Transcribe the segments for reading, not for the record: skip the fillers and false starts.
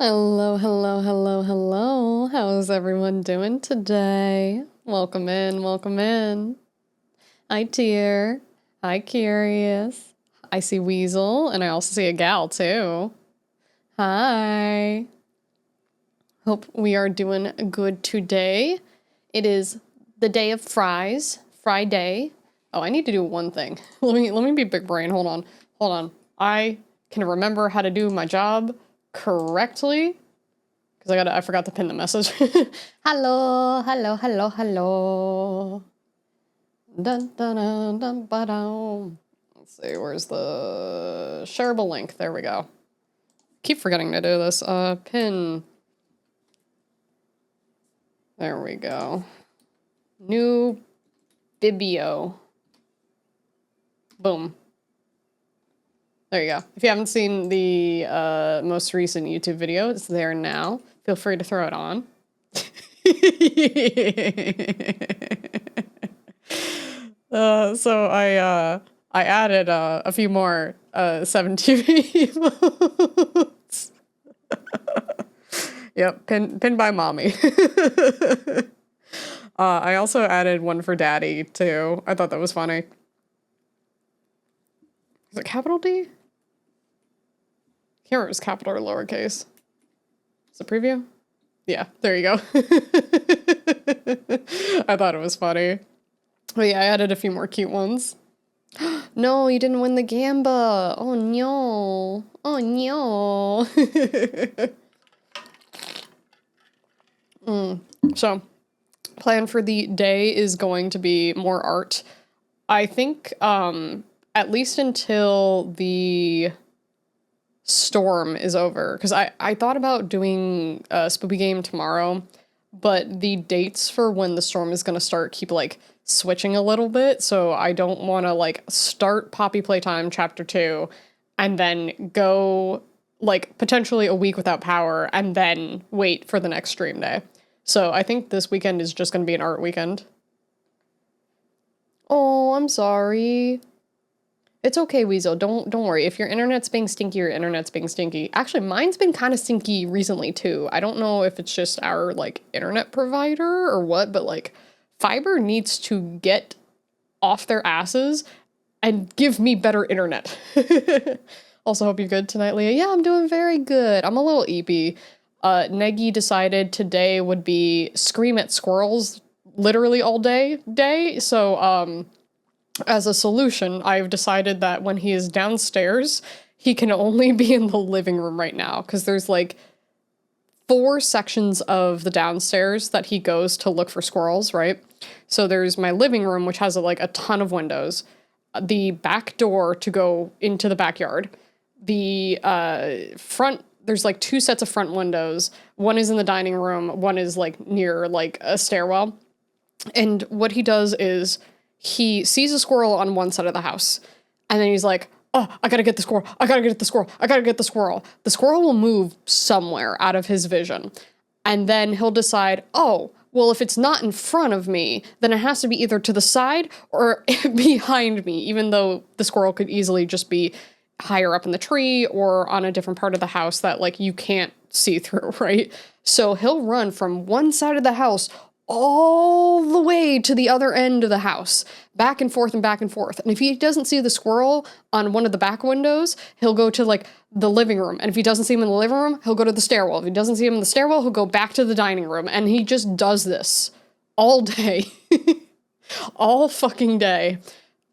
Hello, hello, hello, hello. How's everyone doing today? Welcome in, welcome in. Hi, Tier. Hi, Curious. I see Weasel, and I also see a gal, too. Hi. Hope we are doing good today. It is the day of fries, Friday. Oh, I need to do one thing. Let me be big brain. Hold on. I can remember how to do my job correctly because I forgot to pin the message. Hello. Dun, dun, dun, dun, ba-dum. Let's see, where's the shareable link? There we go. Keep forgetting to do this. Pin. There we go. New Bibio. Boom. There you go. If you haven't seen the most recent YouTube video, it's there now. Feel free to throw it on. So I added a few more 7TV emotes. Yep, pinned by mommy. I also added one for daddy too. I thought that was funny. Is it capital D? Can't remember if it's capital or lowercase. Is it preview? Yeah, there you go. I thought it was funny. But yeah, I added a few more cute ones. No, you didn't win the gamba. Oh no. Oh no. So, plan for the day is going to be more art. I think, at least until the storm is over, because I thought about doing a spoopy game tomorrow, but the dates for when the storm is going to start keep like switching a little bit, so I don't want to like start Poppy Playtime Chapter 2 and then go like potentially a week without power and then wait for the next stream day. So I think this weekend is just going to be an art weekend. Oh, I'm sorry. It's okay, Weasel. Don't worry. If your internet's being stinky, your internet's being stinky. Actually, mine's been kind of stinky recently too. I don't know if it's just our like internet provider or what, but like fiber needs to get off their asses and give me better internet. Also, hope you're good tonight, Leah. Yeah, I'm doing very good. I'm a little eepy. Negi decided today would be scream at squirrels literally all day. So, as a solution, I've decided that when he is downstairs, he can only be in the living room right now, because there's like 4 sections of the downstairs that he goes to look for squirrels, right? So there's my living room, which has like a ton of windows, the back door to go into the backyard, the front, there's like 2 sets of front windows. One is in the dining room, one is like near like a stairwell. And what he does is he sees a squirrel on one side of the house, and then he's like, oh, I gotta get the squirrel. I gotta get the squirrel. I gotta get the squirrel. The squirrel will move somewhere out of his vision. And then he'll decide, oh, well, if it's not in front of me, then it has to be either to the side or behind me, even though the squirrel could easily just be higher up in the tree or on a different part of the house that like you can't see through, right? So he'll run from one side of the house all the way to the other end of the house, back and forth and back and forth. And if he doesn't see the squirrel on one of the back windows, he'll go to like the living room. And if he doesn't see him in the living room, he'll go to the stairwell. If he doesn't see him in the stairwell, he'll go back to the dining room. And he just does this all day, all fucking day.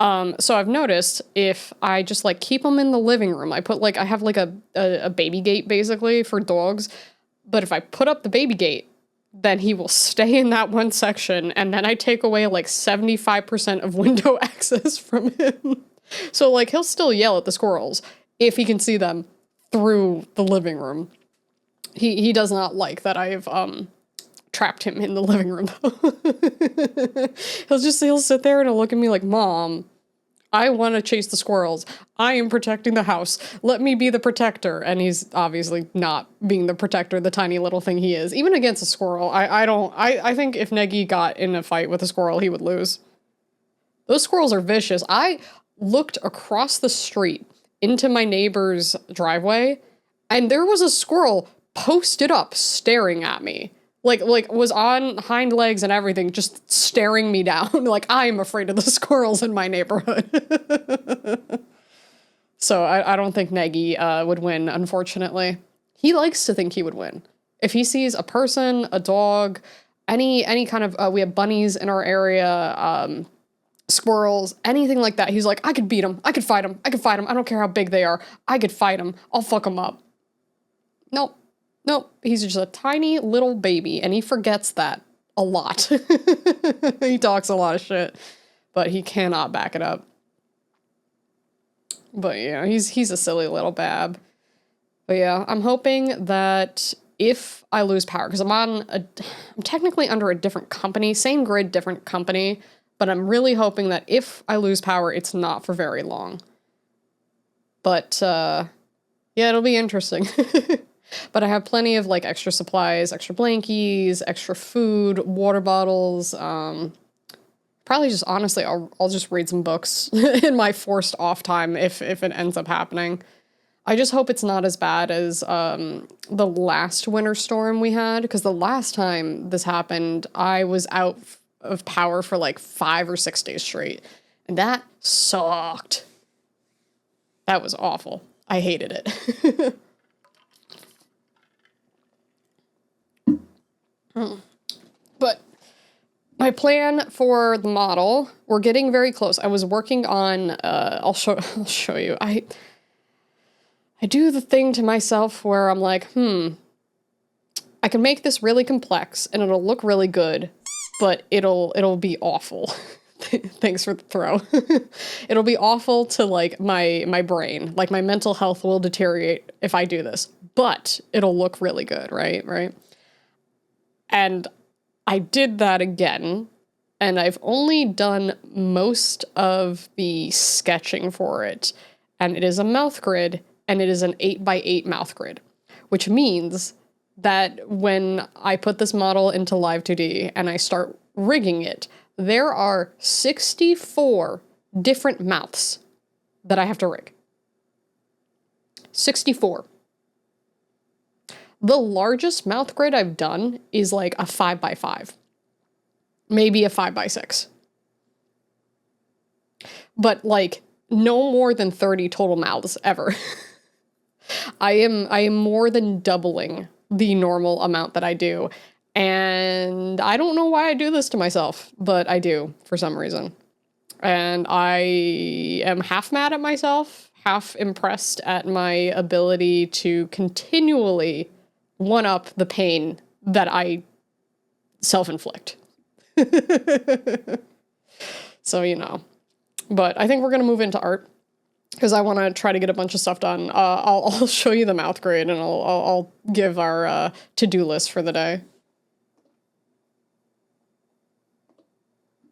So I've noticed if I just like keep him in the living room, I have like a baby gate basically for dogs. But if I put up the baby gate, then he will stay in that one section, and then I take away like 75% of window access from him. So like he'll still yell at the squirrels if he can see them through the living room. He does not like that I've trapped him in the living room. He'll sit there and he'll look at me like, Mom, I want to chase the squirrels. I am protecting the house. Let me be the protector. And he's obviously not being the protector, the tiny little thing he is. Even against a squirrel, I think if Negi got in a fight with a squirrel, he would lose. Those squirrels are vicious. I looked across the street into my neighbor's driveway, and there was a squirrel posted up staring at me. Like was on hind legs and everything, just staring me down. Like, I am afraid of the squirrels in my neighborhood. So I don't think Nagy would win, unfortunately. He likes to think he would win. If he sees a person, a dog, any kind of, we have bunnies in our area, squirrels, anything like that, he's like, I could beat him. I could fight him. I don't care how big they are. I could fight him. I'll fuck him up. Nope. He's just a tiny little baby, and he forgets that a lot. He talks a lot of shit, but he cannot back it up. But yeah, he's a silly little bab. But yeah, I'm hoping that if I lose power, because I'm technically under a different company, same grid, different company, but I'm really hoping that if I lose power, it's not for very long. But yeah, it'll be interesting. But I have plenty of like extra supplies, extra blankies, extra food, water bottles. Probably just, honestly, I'll just read some books in my forced off time if it ends up happening. I just hope it's not as bad as the last winter storm we had, because the last time this happened, I was out of power for like 5 or 6 days straight, and that sucked. That was awful. I hated it. But my plan for the model, we're getting very close. I was working on, I'll show you. I do the thing to myself where I'm like, I can make this really complex and it'll look really good, but it'll be awful. Thanks for the throw. It'll be awful to like my brain. Like, my mental health will deteriorate if I do this, but it'll look really good, right? And I did that again, and I've only done most of the sketching for it, and it is a mouth grid, and it is an 8x8 mouth grid, which means that when I put this model into Live 2D and I start rigging it, there are 64 different mouths that I have to rig. 64. The largest mouth grid I've done is like a 5x5. Maybe a 5x6. But like no more than 30 total mouths ever. I am more than doubling the normal amount that I do. And I don't know why I do this to myself, but I do for some reason. And I am half mad at myself, half impressed at my ability to continually one-up the pain that I self-inflict. So, you know. But I think we're going to move into art, because I want to try to get a bunch of stuff done. I'll show you the mouth grid, and I'll give our to-do list for the day.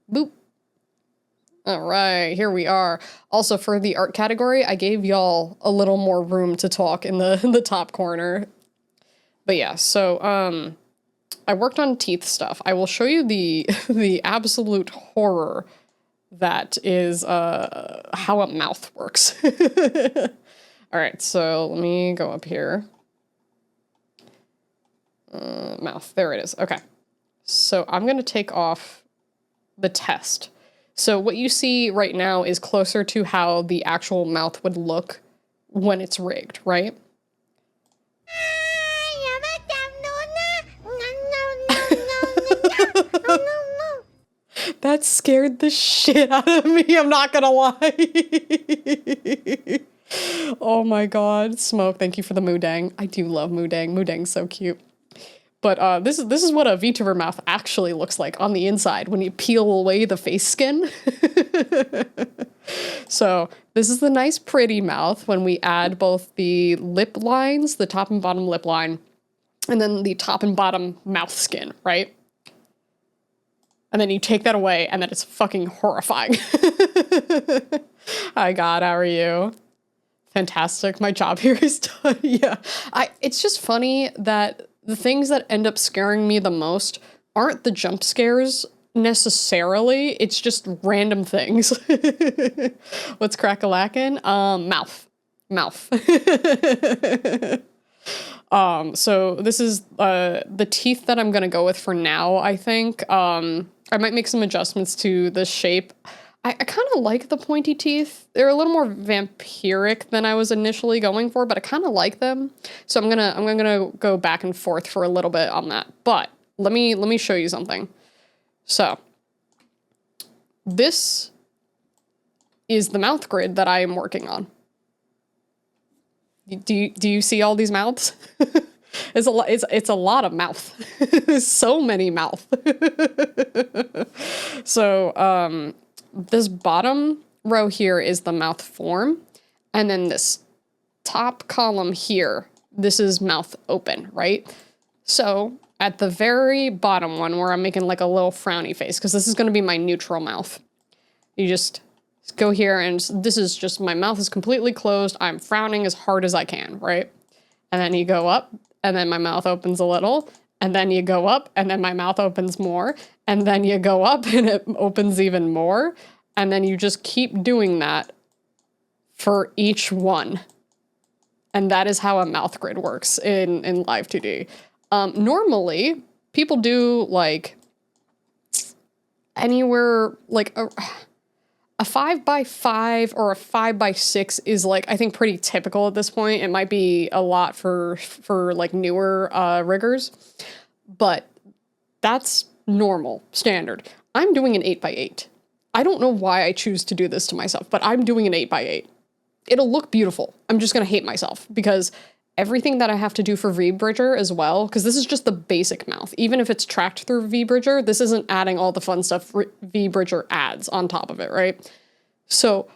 Boop. All right, here we are. Also, for the art category, I gave y'all a little more room to talk in the top corner. But yeah, so I worked on teeth stuff. I will show you the absolute horror that is how a mouth works. All right, so let me go up here. Mouth, there it is. Okay, so I'm gonna take off the test. So what you see right now is closer to how the actual mouth would look when it's rigged, right? That scared the shit out of me, I'm not gonna lie. Oh my god. Smoke, thank you for the Moodang. I do love Moodang. Moodang's so cute. But this is what a Vtuber mouth actually looks like on the inside when you peel away the face skin. So this is the nice pretty mouth when we add both the lip lines, the top and bottom lip line, and then the top and bottom mouth skin, right? And then you take that away, and then it's fucking horrifying. Hi, God, how are you? Fantastic, my job here is done. Yeah, it's just funny that the things that end up scaring me the most aren't the jump scares necessarily, it's just random things. What's crack-a-lackin'? Mouth. So this is the teeth that I'm gonna go with for now, I think. I might make some adjustments to the shape. I kind of like the pointy teeth. They're a little more vampiric than I was initially going for, but I kind of like them. So I'm gonna go back and forth for a little bit on that. But let me show you something. So this is the mouth grid that I am working on. Do you see all these mouths? It's a lot of mouth. So many mouth. So this bottom row here is the mouth form, and then this top column here, this is mouth open, right? So at the very bottom one where I'm making like a little frowny face, because this is going to be my neutral mouth, you just go here, and this is just, my mouth is completely closed. I'm frowning as hard as I can, right? And then you go up, and then my mouth opens a little, and then you go up, and then my mouth opens more, and then you go up, and it opens even more, and then you just keep doing that for each one. And that is how a mouth grid works in Live 2D. Normally, people do, like, anywhere, like, a 5x5 or a 5x6 is, like, I think pretty typical at this point. It might be a lot for like newer riggers, but that's normal, standard. I'm doing an 8x8. I don't know why I choose to do this to myself, but I'm doing an 8x8. It'll look beautiful. I'm just gonna hate myself because everything that I have to do for VBridger as well, because this is just the basic mouth. Even if it's tracked through VBridger, this isn't adding all the fun stuff VBridger adds on top of it, right? So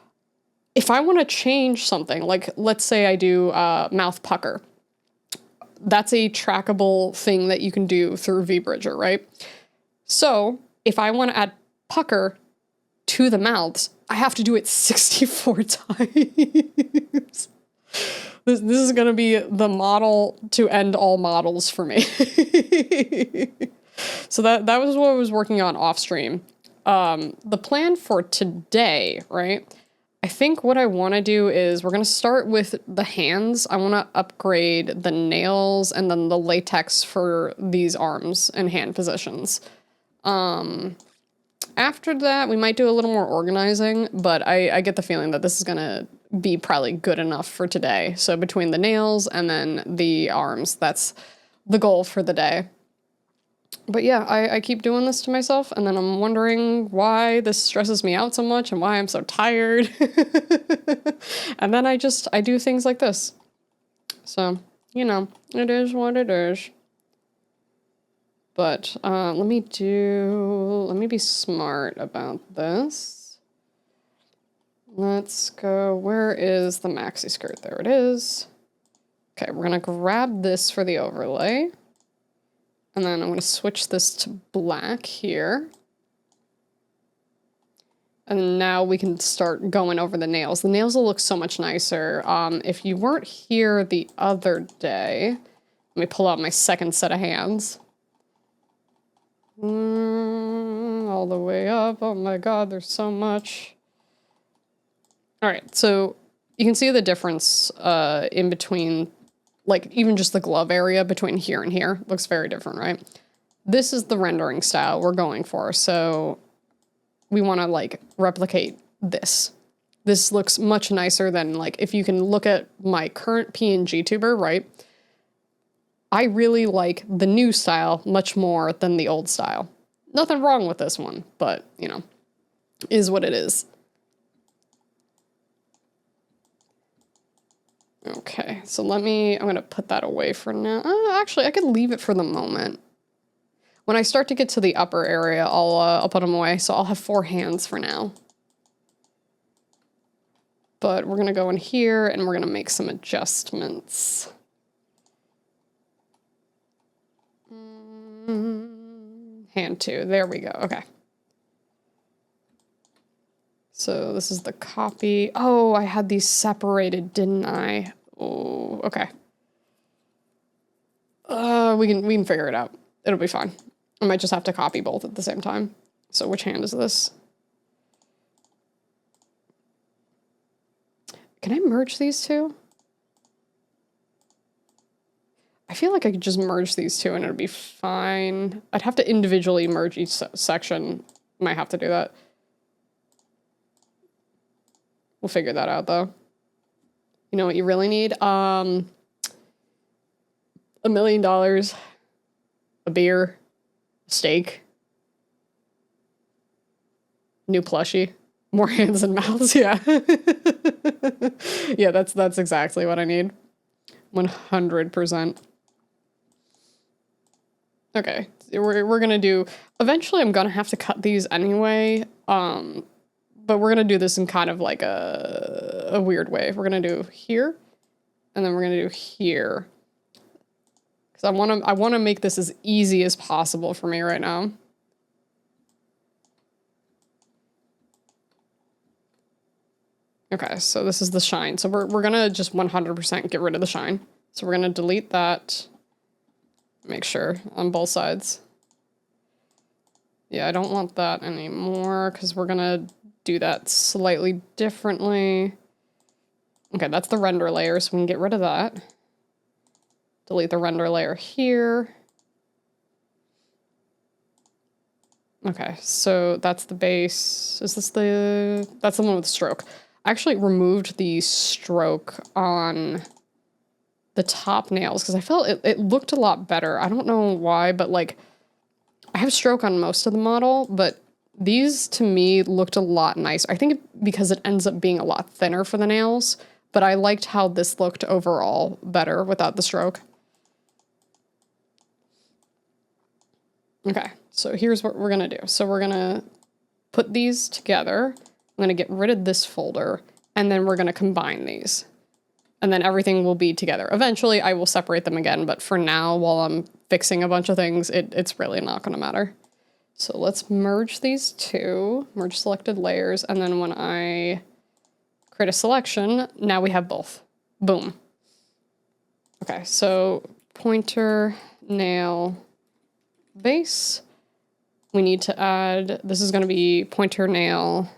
if I want to change something, like let's say I do mouth pucker, that's a trackable thing that you can do through VBridger, right? So if I want to add pucker to the mouths, I have to do it 64 times. This is going to be the model to end all models for me. So that was what I was working on off stream. The plan for today, right? I think what I want to do is we're going to start with the hands. I want to upgrade the nails and then the latex for these arms and hand positions. After that, we might do a little more organizing, but I get the feeling that this is going to be probably good enough for today. So between the nails and then the arms, that's the goal for the day. But yeah, I keep doing this to myself, and then I'm wondering why this stresses me out so much and why I'm so tired. And then I do things like this. So, you know, it is what it is. But let me be smart about this. Let's go, where is the maxi skirt? There it is. Okay, we're gonna grab this for the overlay. And then I'm gonna switch this to black here. And now we can start going over the nails. The nails will look so much nicer. If you weren't here the other day, let me pull out my second set of hands. All the way up. Oh my God, there's so much. All right, so you can see the difference in between, like even just the glove area between here and here looks very different, right? This is the rendering style we're going for. So we want to like replicate this. This looks much nicer than, like, if you can look at my current PNG tuber, right? I really like the new style much more than the old style. Nothing wrong with this one, but, you know, is what it is. Okay, so I'm gonna put that away for now. Actually, I could leave it for the moment. When I start to get to the upper area, I'll put them away, so I'll have 4 hands for now. But we're gonna go in here and we're gonna make some adjustments. Hand 2, there we go, okay. So this is the copy. Oh, I had these separated, didn't I? Oh, okay. We can figure it out. It'll be fine. I might just have to copy both at the same time. So which hand is this? Can I merge these two? I feel like I could just merge these two and it'd be fine. I'd have to individually merge each section. Might have to do that. We'll figure that out though. You know what you really need? $1 million, a beer, a steak, new plushie, more hands and mouths. Yeah. Yeah, that's exactly what I need. 100%. Okay, we're gonna do, eventually I'm gonna have to cut these anyway, but we're gonna do this in kind of like a weird way. We're gonna do here, and then we're gonna do here. Because I wanna make this as easy as possible for me right now. Okay, so this is the shine. So we're gonna just 100% get rid of the shine. So we're gonna delete that. Make sure on both sides. Yeah, I don't want that anymore because we're gonna do that slightly differently. Okay, that's the render layer, so we can get rid of that. Delete the render layer here. Okay, so that's the base. Is this that's the one with the stroke. I actually removed the stroke on the top nails because I felt it looked a lot better. I don't know why, but like I have stroke on most of the model, but these to me looked a lot nicer. I think because it ends up being a lot thinner for the nails, but I liked how this looked overall better without the stroke. Okay, so here's what we're gonna do. So we're gonna put these together. I'm gonna get rid of this folder, and then we're gonna combine these. And then everything will be together. Eventually, I will separate them again, but for now, while I'm fixing a bunch of things, it's really not gonna matter. So let's merge these two, merge selected layers, and then when I create a selection, now we have both. Boom. Okay, so pointer, nail, base. We need to add, this is gonna be pointer, nail,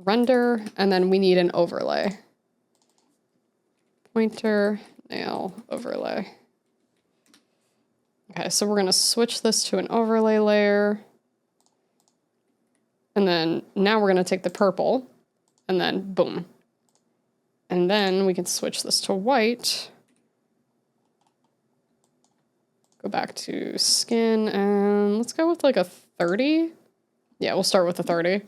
render, and then we need an overlay. Pointer, nail, overlay. Okay, so we're gonna switch this to an overlay layer. And then now we're gonna take the purple and then boom. And then we can switch this to white. Go back to skin and let's go with like a 30. Yeah, we'll start with a 30.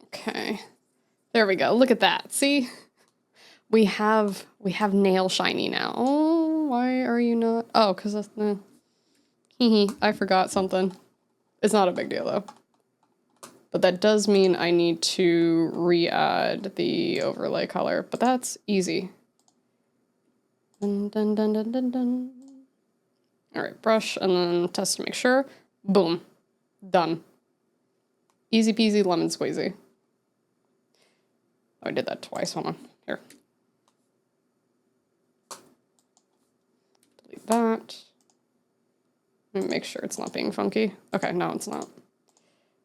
Okay, there we go. Look at that. See, we have nail shiny now. Oh, why are you not? Oh, because that's no. I forgot something. It's not a big deal though. But that does mean I need to re-add the overlay color, but that's easy. Dun, dun, dun, dun, dun, dun. All right, brush and then test to make sure. Boom, done. Easy peasy lemon squeezy. Oh, I did that twice. Hold on. Here. Delete that. Let me make sure it's not being funky. Okay, no, it's not.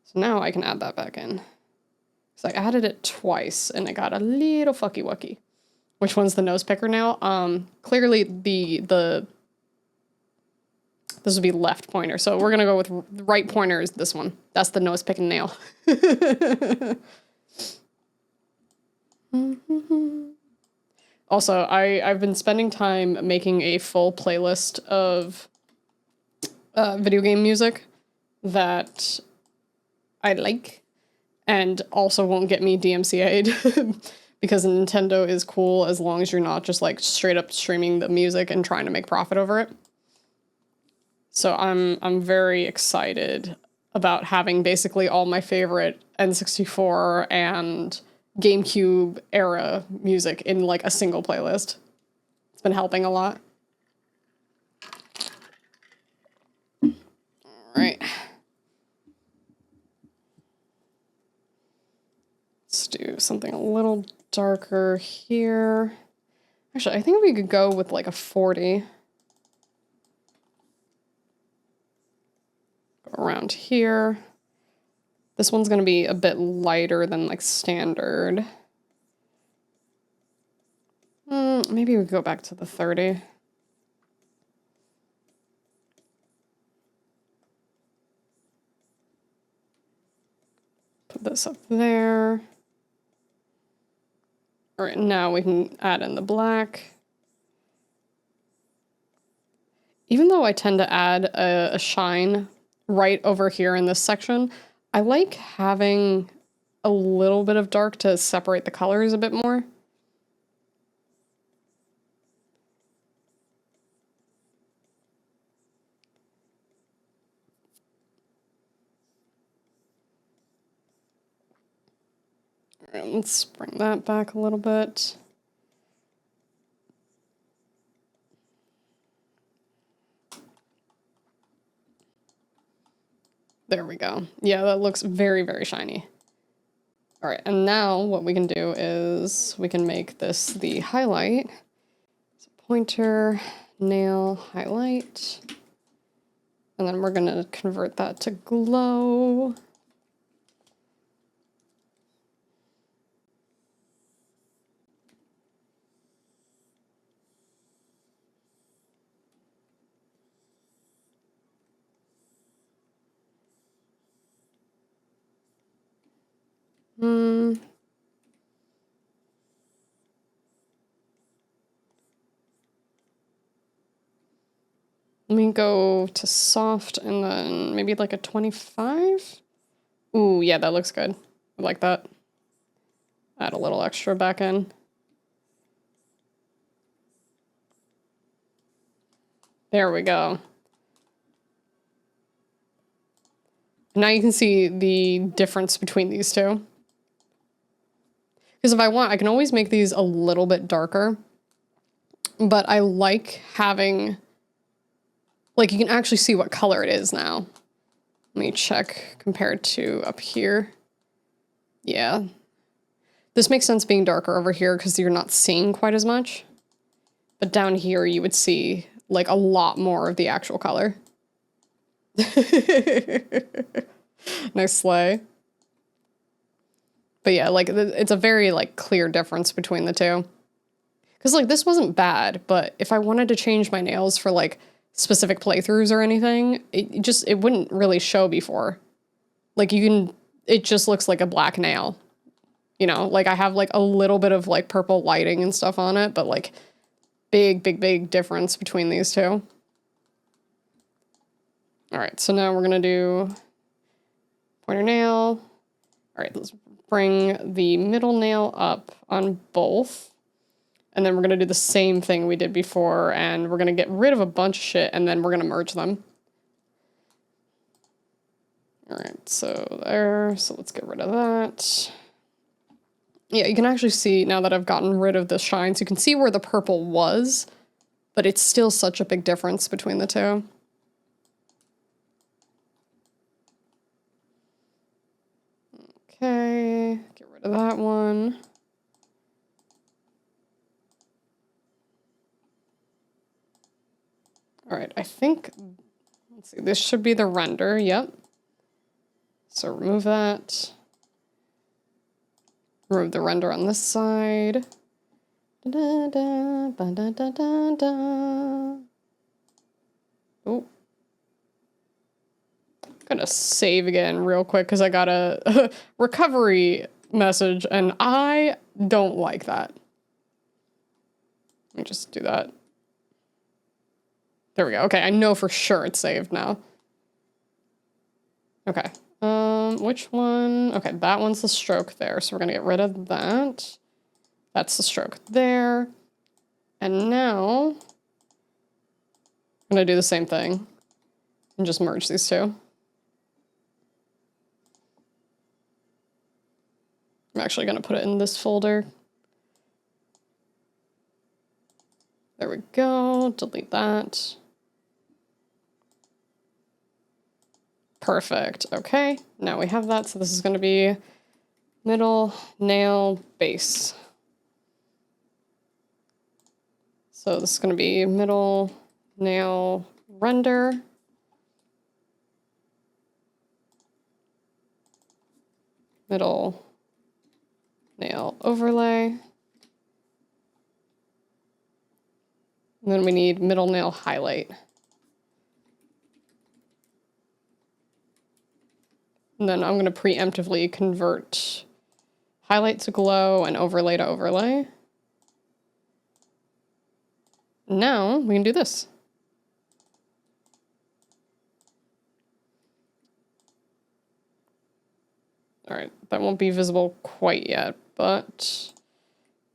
So now I can add that back in. So I added it twice and it got a little fucky wucky. Which one's the nose picker now? Clearly this would be left pointer. So we're gonna go with right pointer is this one. That's the nose picking nail. Also, I've been spending time making a full playlist of video game music that I like and also won't get me DMCA'd because Nintendo is cool as long as you're not just like straight up streaming the music and trying to make profit over it. So I'm very excited about having basically all my favorite N64 and GameCube era music in like a single playlist. It's been helping a lot. All right. Let's do something a little darker here. Actually, I think we could go with like a 40. Go around here. This one's going to be a bit lighter than like standard. Maybe we go back to the 30. Put this up there. All right, now we can add in the black. Even though I tend to add a shine right over here in this section, I like having a little bit of dark to separate the colors a bit more. All right, let's bring that back a little bit. There we go. Yeah, that looks very, very shiny. All right, and now what we can do is we can make this the highlight. So pointer, nail, highlight. And then we're gonna convert that to glow. Let me go to soft and then maybe like a 25. Ooh, yeah, that looks good. I like that. Add a little extra back in. There we go. Now you can see the difference between these two. Because if I want, I can always make these a little bit darker. But I like having, like, you can actually see what color it is now. Let me check compared to up here. Yeah. This makes sense being darker over here because you're not seeing quite as much. But down here you would see, like, a lot more of the actual color. Nice sleigh. But yeah, like, it's a very, like, clear difference between the two. Because, like, this wasn't bad, but if I wanted to change my nails for, like, specific playthroughs or anything, it wouldn't really show before. Like, it just looks like a black nail. You know, like, I have, like, a little bit of, like, purple lighting and stuff on it, but, like, big, big, big difference between these two. All right, so now we're gonna do pointer nail. All right, let's bring the middle nail up on both. And then we're going to do the same thing we did before, and we're going to get rid of a bunch of shit, and then we're going to merge them. All right, so there. So let's get rid of that. Yeah, you can actually see, now that I've gotten rid of the shines, you can see where the purple was, but it's still such a big difference between the two. Okay, get rid of that one. All right, I think, let's see, this should be the render, yep. So remove that. Remove the render on this side. Da, da, ba, da, da, da, da. Oh. I'm gonna save again real quick because I got a recovery message and I don't like that. Let me just do that. There we go. Okay, I know for sure it's saved now. Okay. Which one? Okay, that one's the stroke there, so we're gonna get rid of that. That's the stroke there. And now I'm gonna do the same thing and just merge these two. I'm actually gonna put it in this folder. There we go, delete that. Perfect, okay, now we have that, so this is gonna be middle nail base. So this is gonna be middle nail render. middle nail overlay. And then we need middle nail highlight. And then I'm going to preemptively convert highlight to glow and overlay to overlay. Now we can do this. All right, that won't be visible quite yet, but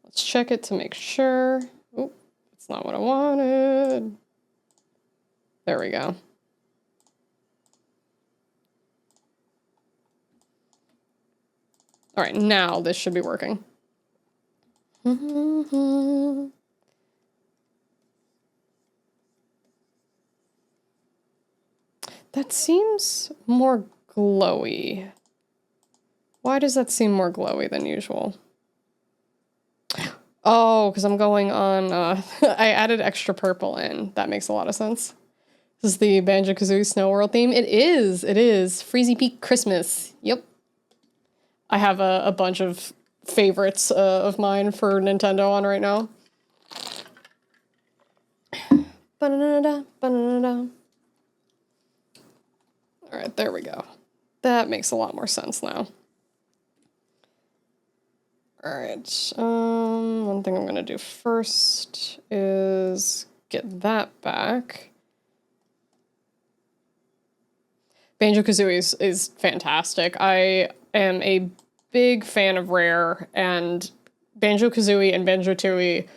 let's check it to make sure. Oh, that's not what I wanted. There we go. All right, now this should be working. That seems more glowy. Why does that seem more glowy than usual? Oh, because I'm going on, I added extra purple in. That makes a lot of sense. This is the Banjo-Kazooie Snow World theme. It is. Freezy Peak Christmas. Yep. I have a bunch of favorites of mine for Nintendo on right now. Ba-da-da-da, ba-da-da-da. All right, there we go. That makes a lot more sense now. All right, one thing I'm gonna do first is get that back. Banjo-Kazooie is fantastic. I am a big fan of Rare, and Banjo-Kazooie and Banjo-Tooie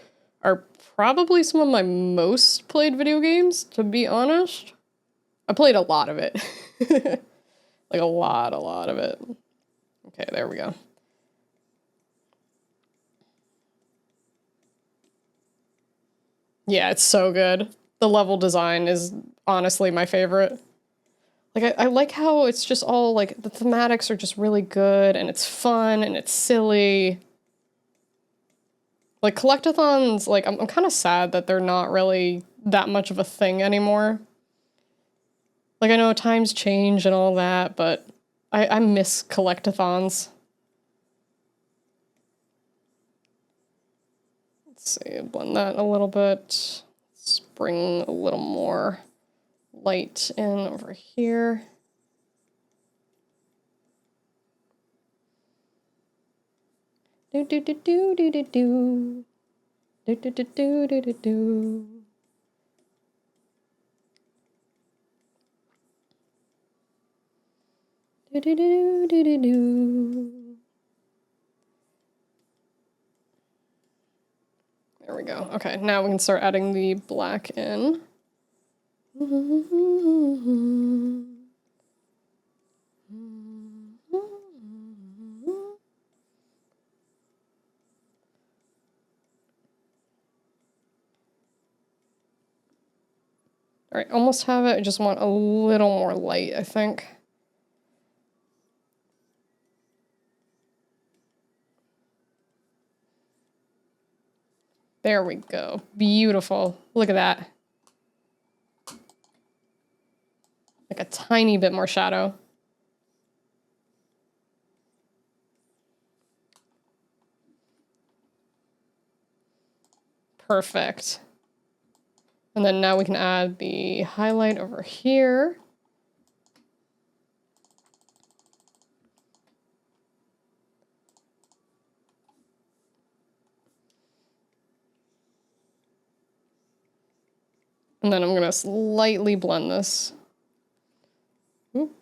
are probably some of my most played video games, to be honest. I played a lot of it. Like a lot of it. Okay, there we go. Yeah, it's so good. The level design is honestly my favorite. Like, I like how it's just all, like, the thematics are just really good, and it's fun, and it's silly. Like, collectathons, like, I'm kind of sad that they're not really that much of a thing anymore. Like, I know times change and all that, but I miss collectathons. Let's see, blend that a little bit. Let's bring a little more light in over here. Do do do do do do do. Do do do do do do do. Do do do do do do. There we go. Okay, now we can start adding the black in. All right, almost have it. I just want a little more light, I think. There we go. Beautiful. Look at that. Like a tiny bit more shadow. Perfect. And then now we can add the highlight over here. And then I'm gonna slightly blend this. Oop.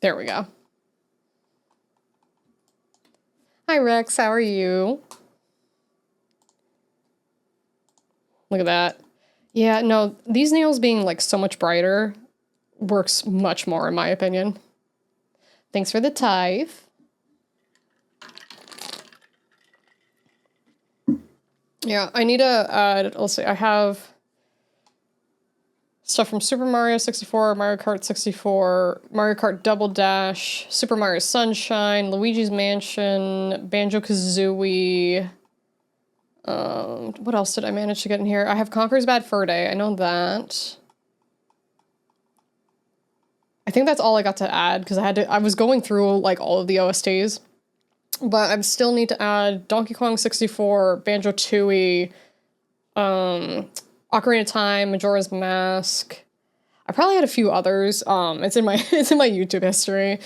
There we go. Hi Rex, how are you? Look at that. Yeah, no, these nails being like so much brighter works much more in my opinion. Thanks for the tithe. Yeah, I need to add, let's see, I have stuff from Super Mario 64, Mario Kart 64, Mario Kart Double Dash, Super Mario Sunshine, Luigi's Mansion, Banjo-Kazooie. What else did I manage to get in here? I have Conker's Bad Fur Day, I know that. I think that's all I got to add because I was going through like all of the OSTs, but I still need to add Donkey Kong 64, Banjo-Tooie, Ocarina of Time, Majora's Mask. I probably had a few others. It's in my YouTube history,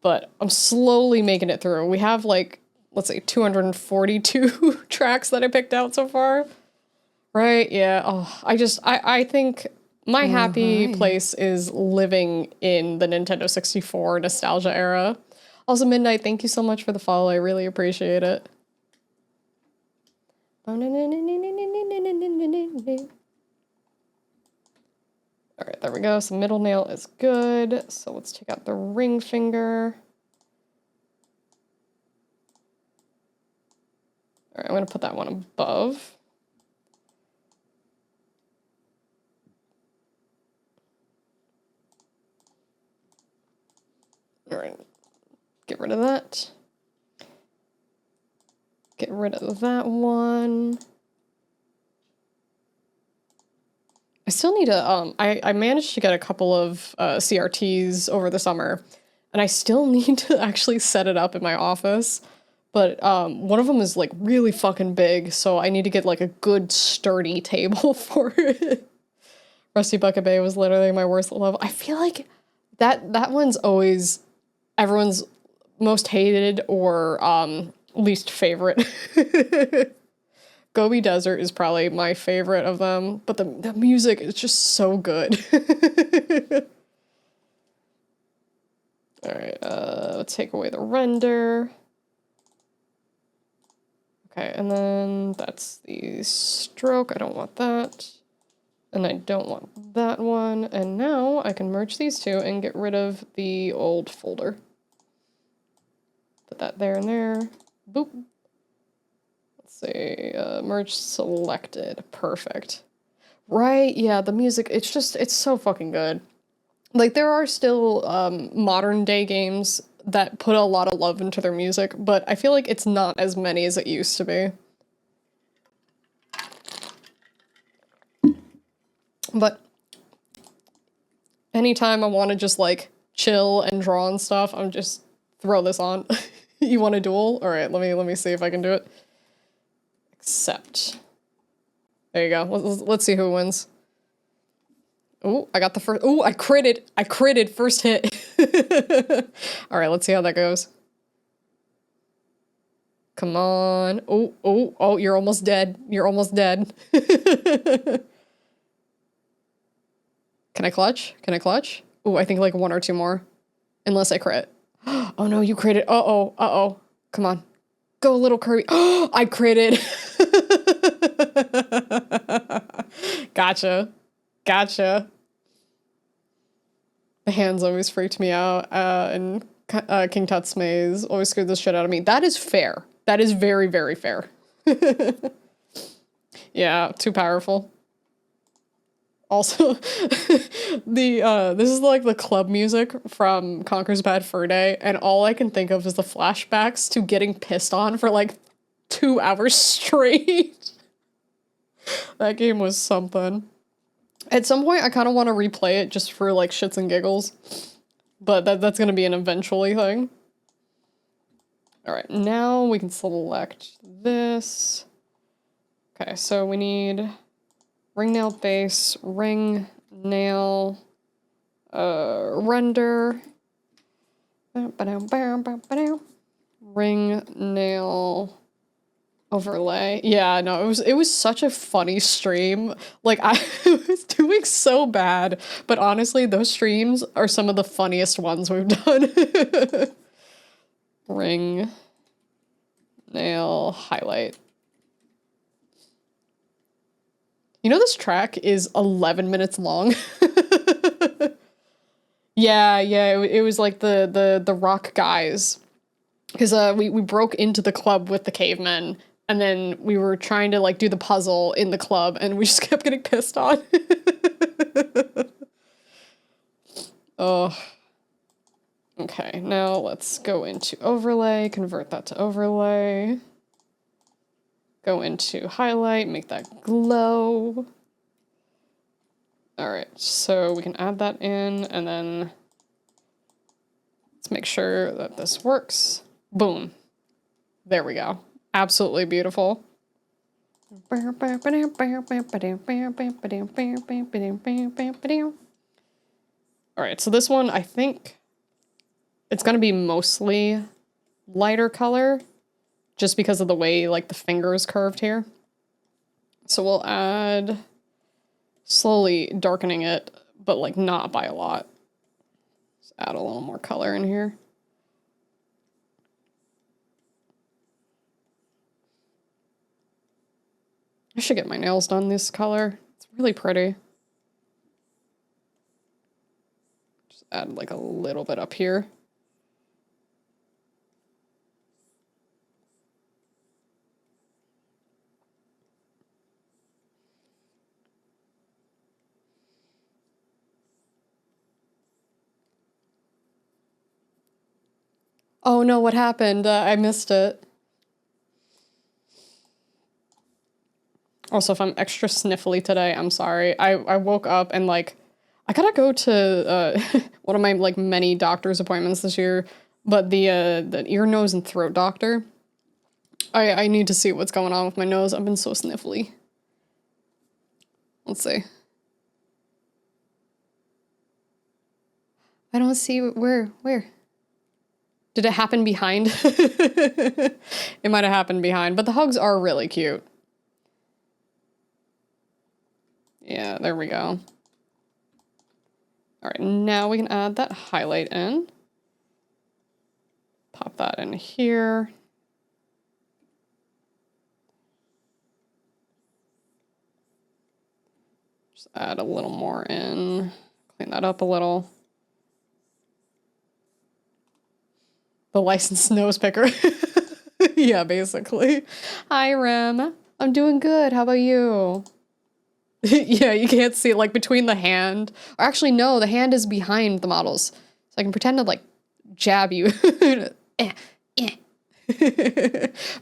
but I'm slowly making it through. We have like, let's say 242 tracks that I picked out so far. Right? Yeah. Oh, I think my happy place is living in the Nintendo 64 nostalgia era. Also, Midnight, thank you so much for the follow. I really appreciate it. All right, there we go. So middle nail is good. So let's take out the ring finger. All right, I'm going to put that one above. All right, get rid of that. Get rid of that one. I still need to, I managed to get a couple of CRTs over the summer, and I still need to actually set it up in my office. But one of them is like really fucking big, so I need to get like a good sturdy table for it. Rusty Bucket Bay was literally my worst level. I feel like that one's always everyone's most hated or least favorite. Gobi Desert is probably my favorite of them, but the music is just so good. All right, let's take away the render. Okay, and then that's the stroke. I don't want that. And I don't want that one. And now I can merge these two and get rid of the old folder. Put that there and there. Boop. Let's see, merge selected. Perfect. Right, yeah, the music, it's so fucking good. Like, there are still modern day games that put a lot of love into their music, but I feel like it's not as many as it used to be. But anytime I want to just like chill and draw and stuff, I'm just throw this on. You want a duel? All right, let me see if I can do it. Accept. There you go. Let's see who wins. Oh, I got the first. Oh, I critted first hit. All right, let's see how that goes. Come on. Oh, you're almost dead. You're almost dead. Can I clutch? Can I clutch? Oh, I think like one or two more. Unless I crit. Oh no, you critted. Uh-oh. Come on. Go, little Kirby. Oh, I critted. Gotcha. The hands always freaked me out, and King Tut's maze always scared the shit out of me. That is fair. That is very, very fair. Yeah, too powerful. Also, this is like the club music from Conker's Bad Fur Day, and all I can think of is the flashbacks to getting pissed on for like 2 hours straight. That game was something. At some point, I kind of want to replay it just for, like, shits and giggles. But that's going to be an eventually thing. Alright, now we can select this. Okay, so we need ring nail base, ring nail, render. Ring nail overlay. Yeah, no, it was such a funny stream. Like, I was doing so bad, but honestly, those streams are some of the funniest ones we've done. Ring nail highlight. You know, this track is 11 minutes long. Yeah, it was like the rock guys. Because we broke into the club with the cavemen, and then we were trying to, like, do the puzzle in the club, and we just kept getting pissed on. Oh. Okay, now let's go into overlay, convert that to overlay. Go into highlight, make that glow. Alright, so we can add that in, and then Let's make sure that this works. Boom. There we go. Absolutely beautiful. All right, so this one, I think it's going to be mostly lighter color just because of the way like the finger is curved here. So we'll add, slowly darkening it, but like not by a lot. Just add a little more color in here. I should get my nails done this color. It's really pretty. Just add like a little bit up here. Oh no, what happened? I missed it. Also, if I'm extra sniffly today, I'm sorry. I woke up and like, I gotta go to one of my like many doctor's appointments this year, but the ear, nose, and throat doctor. I need to see what's going on with my nose. I've been so sniffly. Let's see. I don't see where. Did it happen behind? It might have happened behind, but the hugs are really cute. Yeah, there we go. All right, now we can add that highlight in. Pop that in here. Just add a little more in. Clean that up a little. The licensed nose picker. Yeah, basically. Hi, Rem. I'm doing good. How about you? Yeah, you can't see it, like, between the hand. Or actually, no, the hand is behind the models. So I can pretend to, like, jab you. But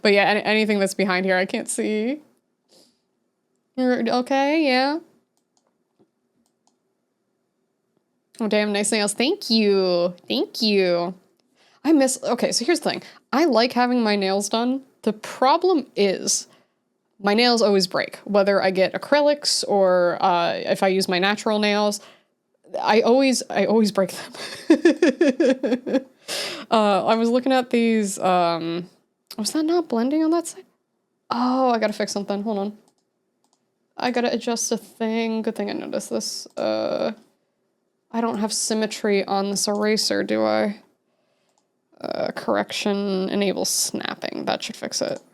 yeah, anything that's behind here, I can't see. You're okay, yeah. Oh, damn, nice nails. Thank you. Thank you. Okay, so here's the thing. I like having my nails done. The problem is my nails always break, whether I get acrylics or if I use my natural nails. I always break them. I was looking at these, was that not blending on that side? Oh, I gotta fix something. Hold on. I gotta adjust a thing. Good thing I noticed this. I don't have symmetry on this eraser, do I? Correction enables snapping. That should fix it. I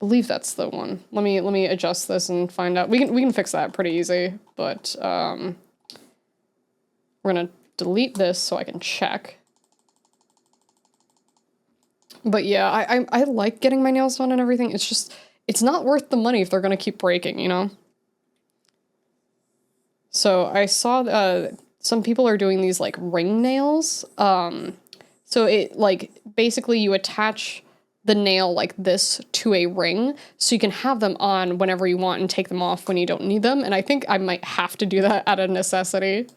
believe that's the one. Let me adjust this and find out. We can fix that pretty easy, but we're gonna delete this so I can check. But yeah, I like getting my nails done and everything. It's just, it's not worth the money if they're gonna keep breaking, you know? So I saw some people are doing these like ring nails. So it like basically you attach the nail like this to a ring so you can have them on whenever you want and take them off when you don't need them. And I think I might have to do that out of necessity.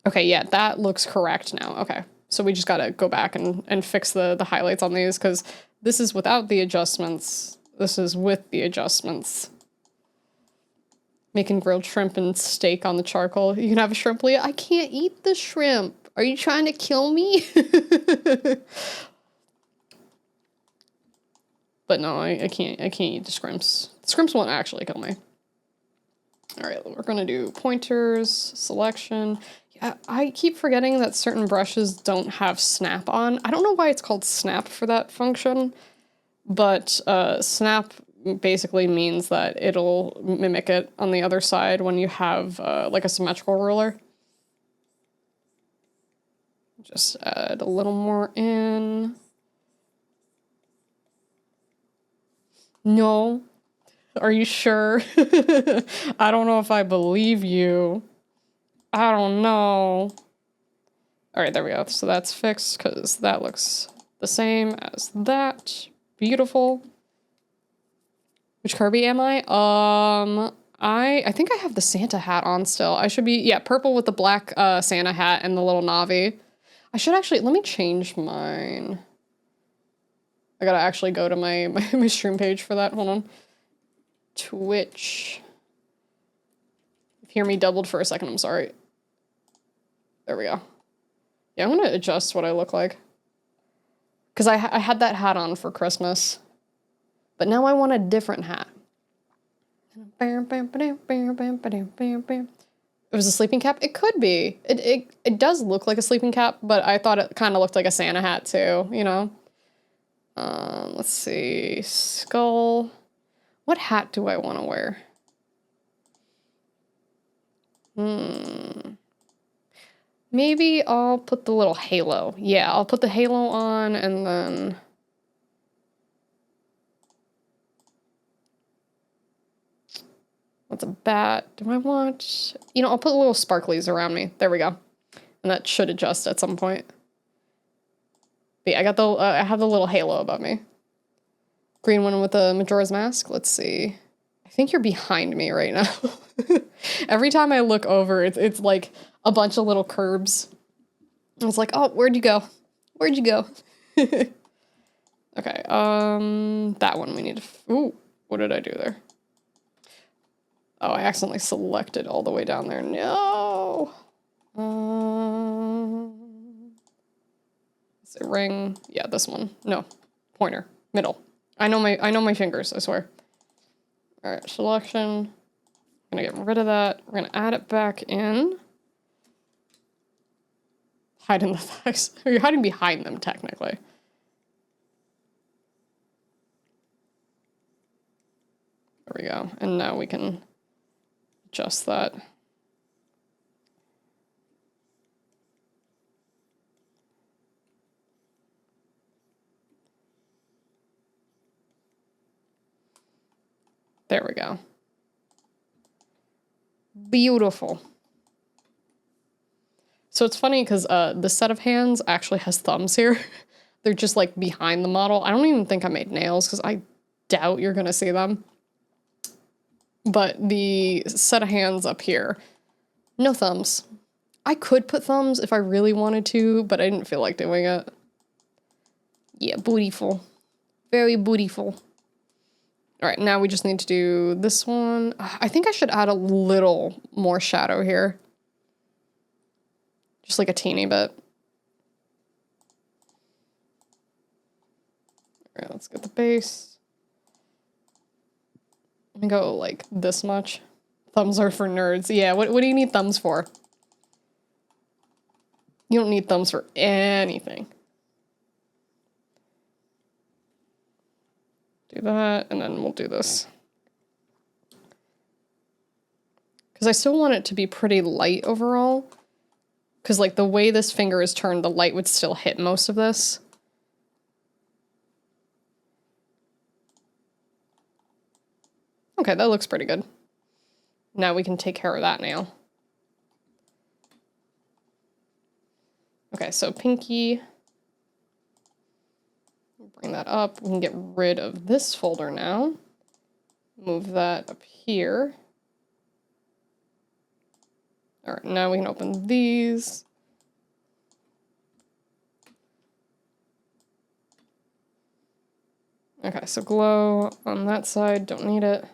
Okay, yeah, that looks correct now. Okay, so we just gotta go back and fix the highlights on these because this is without the adjustments. This is with the adjustments. Making grilled shrimp and steak on the charcoal. You can have a shrimp, Leah. I can't eat the shrimp. Are you trying to kill me? But no, I can't eat the scrimps. The scrimps won't actually kill me. All right, we're gonna do pointers, selection. Yeah, I keep forgetting that certain brushes don't have snap on. I don't know why it's called snap for that function, but snap basically means that it'll mimic it on the other side when you have like a symmetrical ruler. Just add a little more in. No. Are you sure? I don't know if I believe you. I don't know. All right, there we go. So that's fixed because that looks the same as that. Beautiful. Which Kirby am I? I think I have the Santa hat on still. I should be, yeah, purple with the black Santa hat and the little Navi. I should actually, let me change mine. I gotta actually go to my stream page for that. Hold on. Twitch. Hear me doubled for a second, I'm sorry. There we go. Yeah, I'm gonna adjust what I look like. Because I had that hat on for Christmas. But now I want a different hat. It was a sleeping cap? It could be. It does look like a sleeping cap, but I thought it kind of looked like a Santa hat too, you know? Let's see. Skull. What hat do I want to wear? Maybe I'll put the little halo. Yeah, I'll put the halo on and then... What's a bat? Do I want... You know, I'll put little sparklies around me. There we go. And that should adjust at some point. But yeah, I got the... I have the little halo above me. Green one with the Majora's Mask. Let's see. I think you're behind me right now. Every time I look over, it's like a bunch of little curbs. And it's like, oh, where'd you go? Where'd you go? Okay, that one we need to... Ooh, what did I do there? Oh, I accidentally selected all the way down there. No! Is it ring? Yeah, this one. No. Pointer. Middle. I know my fingers, I swear. Alright, selection. I'm gonna get rid of that. We're gonna add it back in. Hide in the thighs. You're hiding behind them, technically. There we go. And now we can adjust that. There we go. Beautiful. So it's funny because the set of hands actually has thumbs here. They're just like behind the model. I don't even think I made nails because I doubt you're gonna see them. But the set of hands up here, no thumbs. I could put thumbs if I really wanted to, but I didn't feel like doing it. Yeah, bootyful. Very bootyful. All right, now we just need to do this one. I think I should add a little more shadow here. Just like a teeny bit. All right, let's get the base. Let me go like this much. Thumbs are for nerds. Yeah, what do you need thumbs for? You don't need thumbs for anything. Do that, and then we'll do this. Because I still want it to be pretty light overall. Because like the way this finger is turned, the light would still hit most of this. Okay, that looks pretty good. Now we can take care of that nail. Okay, so pinky. Bring that up. We can get rid of this folder now. Move that up here. All right, now we can open these. Okay, so glow on that side, don't need it.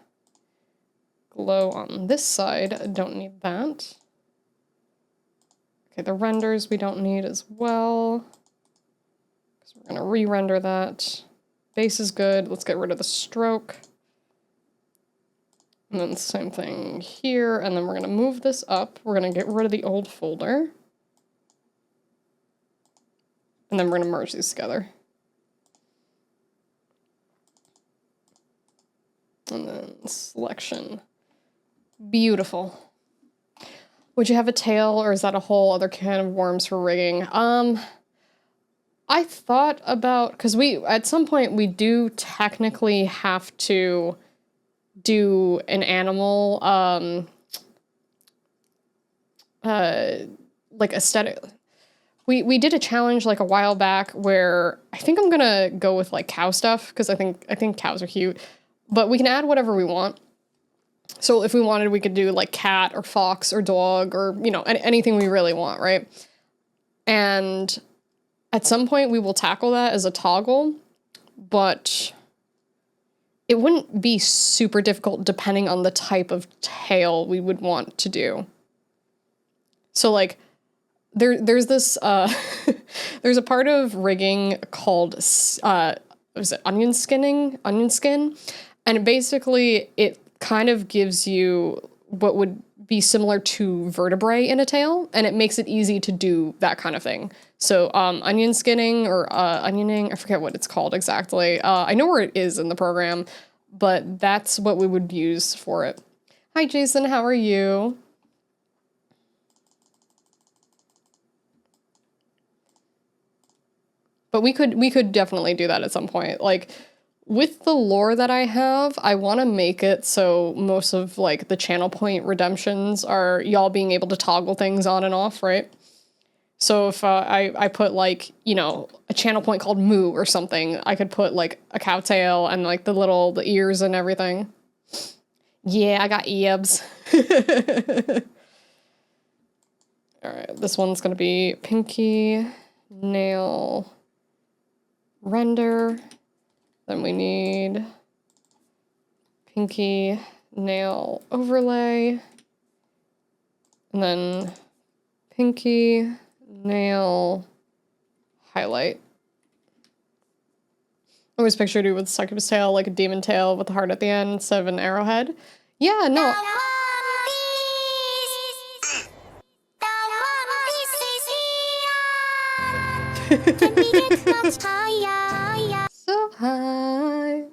Glow on this side, don't need that. Okay, the renders we don't need as well. So we're gonna re-render that. Base is good, let's get rid of the stroke. And then the same thing here, and then we're gonna move this up. We're gonna get rid of the old folder. And then we're gonna merge these together. And then selection. Beautiful. Would you have a tail, or is that a whole other can of worms for rigging? I thought about, because at some point we do technically have to do an animal, like aesthetic. We did a challenge like a while back where I think I'm gonna go with like cow stuff, because I think cows are cute, but we can add whatever we want. So if we wanted, we could do like cat or fox or dog or, you know, anything we really want, right? And at some point we will tackle that as a toggle, but it wouldn't be super difficult depending on the type of tail we would want to do. So like there's this there's a part of rigging called was it onion skin, and basically it kind of gives you what would be similar to vertebrae in a tail, and it makes it easy to do that kind of thing. So onion skinning or onioning, I forget what it's called exactly. I know where it is in the program, but that's what we would use for it. Hi Jason, how are you? But we could definitely do that at some point. Like, with the lore that I have, I want to make it so most of, like, the channel point redemptions are y'all being able to toggle things on and off, right? So if I put, like, you know, a channel point called Moo or something, I could put, like, a cow tail and, like, the ears and everything. Yeah, I got earbs. Alright, this one's gonna be pinky, nail, render. Then we need pinky, nail, overlay. And then pinky, nail, highlight. I always pictured you with a succubus tail, like a demon tail with a heart at the end instead of an arrowhead. Yeah, no. So high.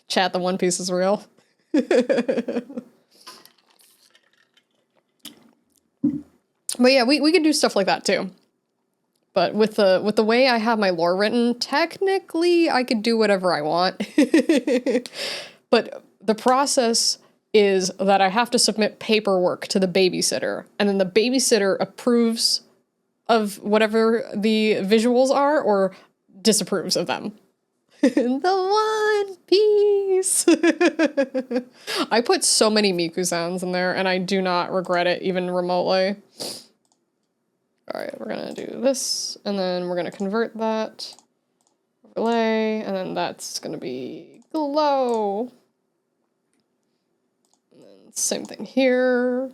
Chat, the One Piece is real. But yeah, we could do stuff like that too. But with the way I have my lore written, technically I could do whatever I want. But the process is that I have to submit paperwork to the babysitter, and then the babysitter approves of whatever the visuals are or disapproves of them. The One Piece! I put so many Miku sounds in there, and I do not regret it even remotely. Alright, we're gonna do this, and then we're gonna convert that. Overlay, and then that's gonna be glow. And then same thing here.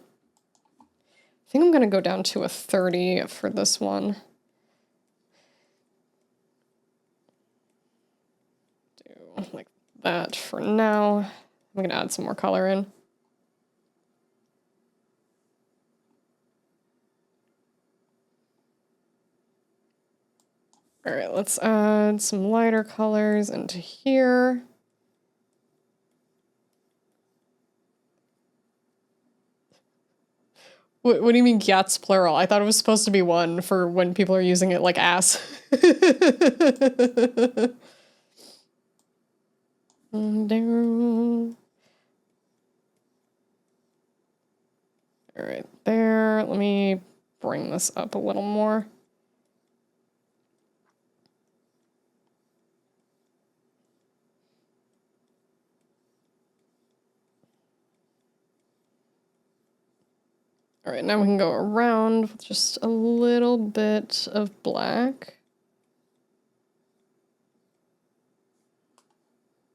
I think I'm gonna go down to a 30 for this one. Do like that for now. I'm gonna add some more color in. All right, let's add some lighter colors into here. What do you mean gyat's plural? I thought it was supposed to be one for when people are using it like ass. All right, there. Let me bring this up a little more. All right, now we can go around with just a little bit of black.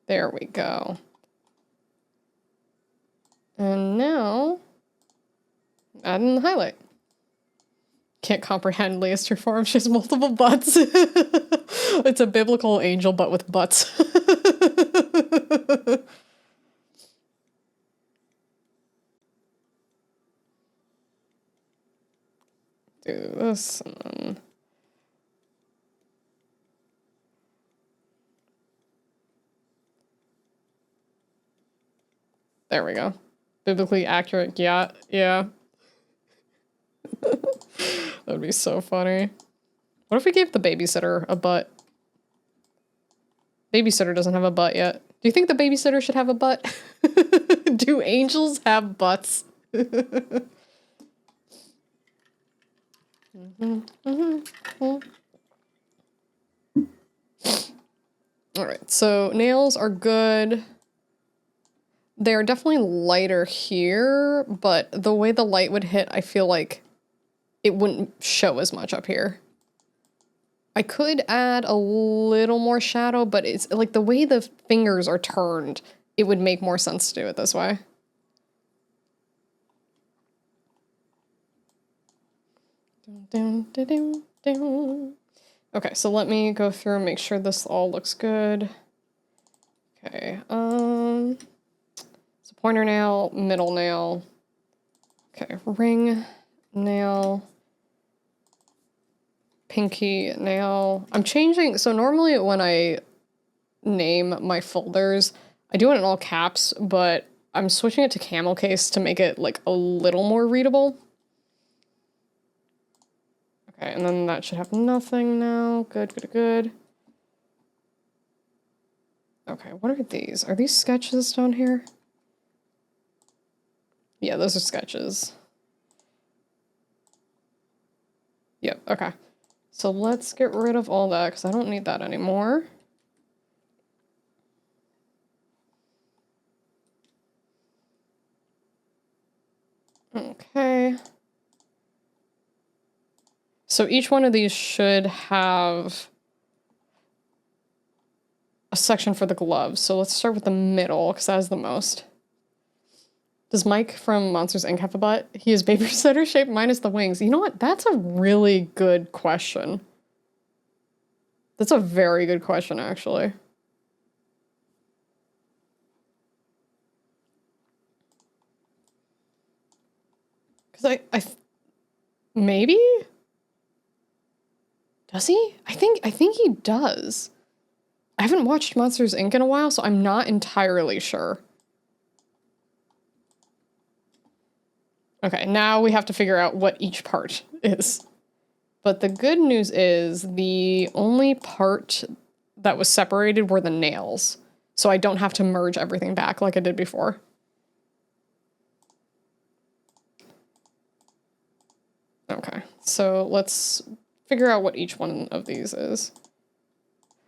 There we go. And now, add in the highlight. Can't comprehend LIA'S true form. She has multiple butts. It's a biblical angel, but with butts. Do this, and then... There we go. Biblically accurate gyat. Yeah. That would be so funny. What if we gave the babysitter a butt? Babysitter doesn't have a butt yet. Do you think the babysitter should have a butt? Do angels have butts? All right, so nails are good. They are definitely lighter here, but the way the light would hit, I feel like it wouldn't show as much up here. I could add a little more shadow, but it's like the way the fingers are turned, it would make more sense to do it this way. Okay, so let me go through and make sure this all looks good. Okay, so pointer nail, middle nail. Okay, ring, nail, pinky nail. I'm changing, so normally when I name my folders, I do it in all caps, but I'm switching it to camel case to make it like a little more readable. Okay, and then that should have nothing now. Good, good, good. Okay, what are these? Are these sketches down here? Yeah, those are sketches. Yep, okay. So let's get rid of all that because I don't need that anymore. Okay. So each one of these should have a section for the gloves. So let's start with the middle because that has the most. Does Mike from Monsters Inc. have a butt? He is babysitter shaped minus the wings. You know what? That's a really good question. That's a very good question, actually. Because maybe? Does he? I think he does. I haven't watched Monsters Inc. in a while, so I'm not entirely sure. Okay, now we have to figure out what each part is. But the good news is the only part that was separated were the nails. So I don't have to merge everything back like I did before. Okay, so let's figure out what each one of these is.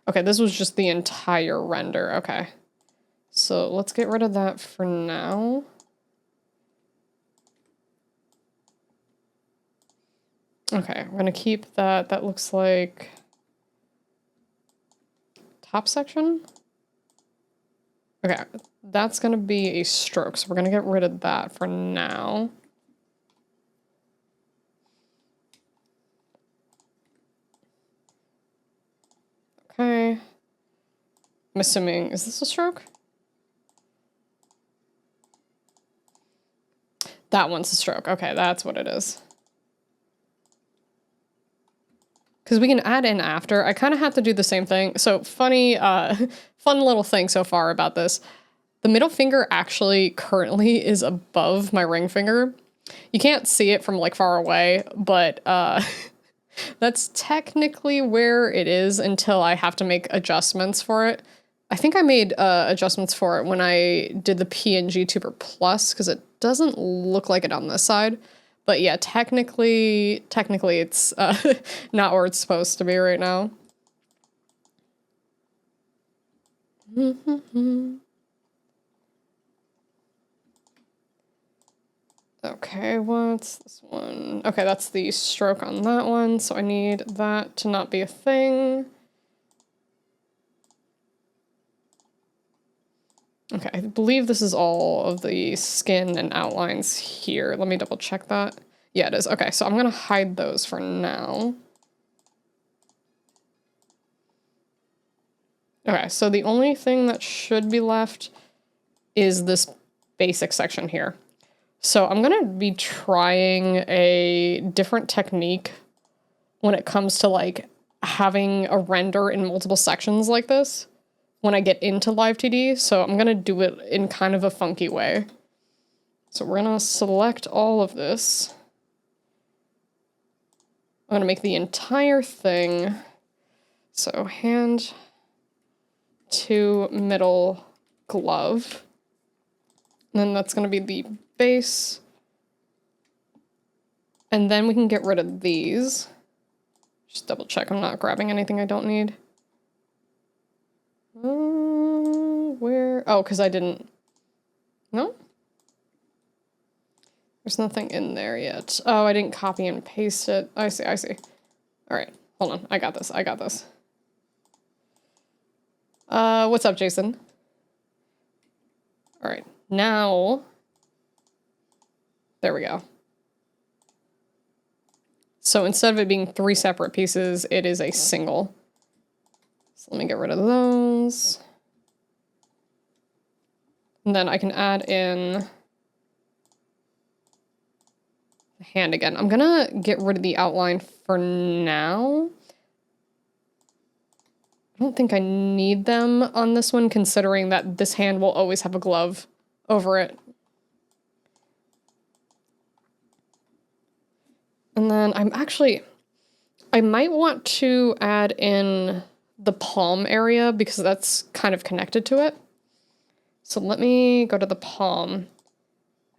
Okay, this was just the entire render. Okay, so let's get rid of that for now. Okay, I'm gonna keep that. That looks like top section. Okay, that's gonna be a stroke, so we're gonna get rid of that for now. Okay. I'm assuming, is this a stroke? That one's a stroke. Okay, that's what it is. Because we can add in after. I kind of have to do the same thing. So funny, fun little thing so far about this. The middle finger actually currently is above my ring finger. You can't see it from like far away, but that's technically where it is until I have to make adjustments for it. I think I made adjustments for it when I did the PNG Tuber Plus because it doesn't look like it on this side. But yeah, technically it's not where it's supposed to be right now. Okay, what's this one? Okay, that's the stroke on that one, so I need that to not be a thing. Okay, I believe this is all of the skin and outlines here. Let me double check that. Yeah, it is. Okay, so I'm gonna hide those for now. Okay, so the only thing that should be left is this basic section here. So I'm gonna be trying a different technique when it comes to like having a render in multiple sections like this when I get into LiveTD. So I'm gonna do it in kind of a funky way. So we're gonna select all of this. I'm gonna make the entire thing. So hand to middle glove. And then that's gonna be the base. And then we can get rid of these. Just double check I'm not grabbing anything I don't need. Where? Oh, because I didn't No? There's nothing in there yet. Oh, I didn't copy and paste it. I see, I see. All right, hold on. I got this, I got this. What's up, Jason? All right, now, there we go. So instead of it being 3 separate pieces, it is a single. So let me get rid of those. And then I can add in the hand again. I'm gonna get rid of the outline for now. I don't think I need them on this one, considering that this hand will always have a glove over it. And then I might want to add in the palm area because that's kind of connected to it. So let me go to the palm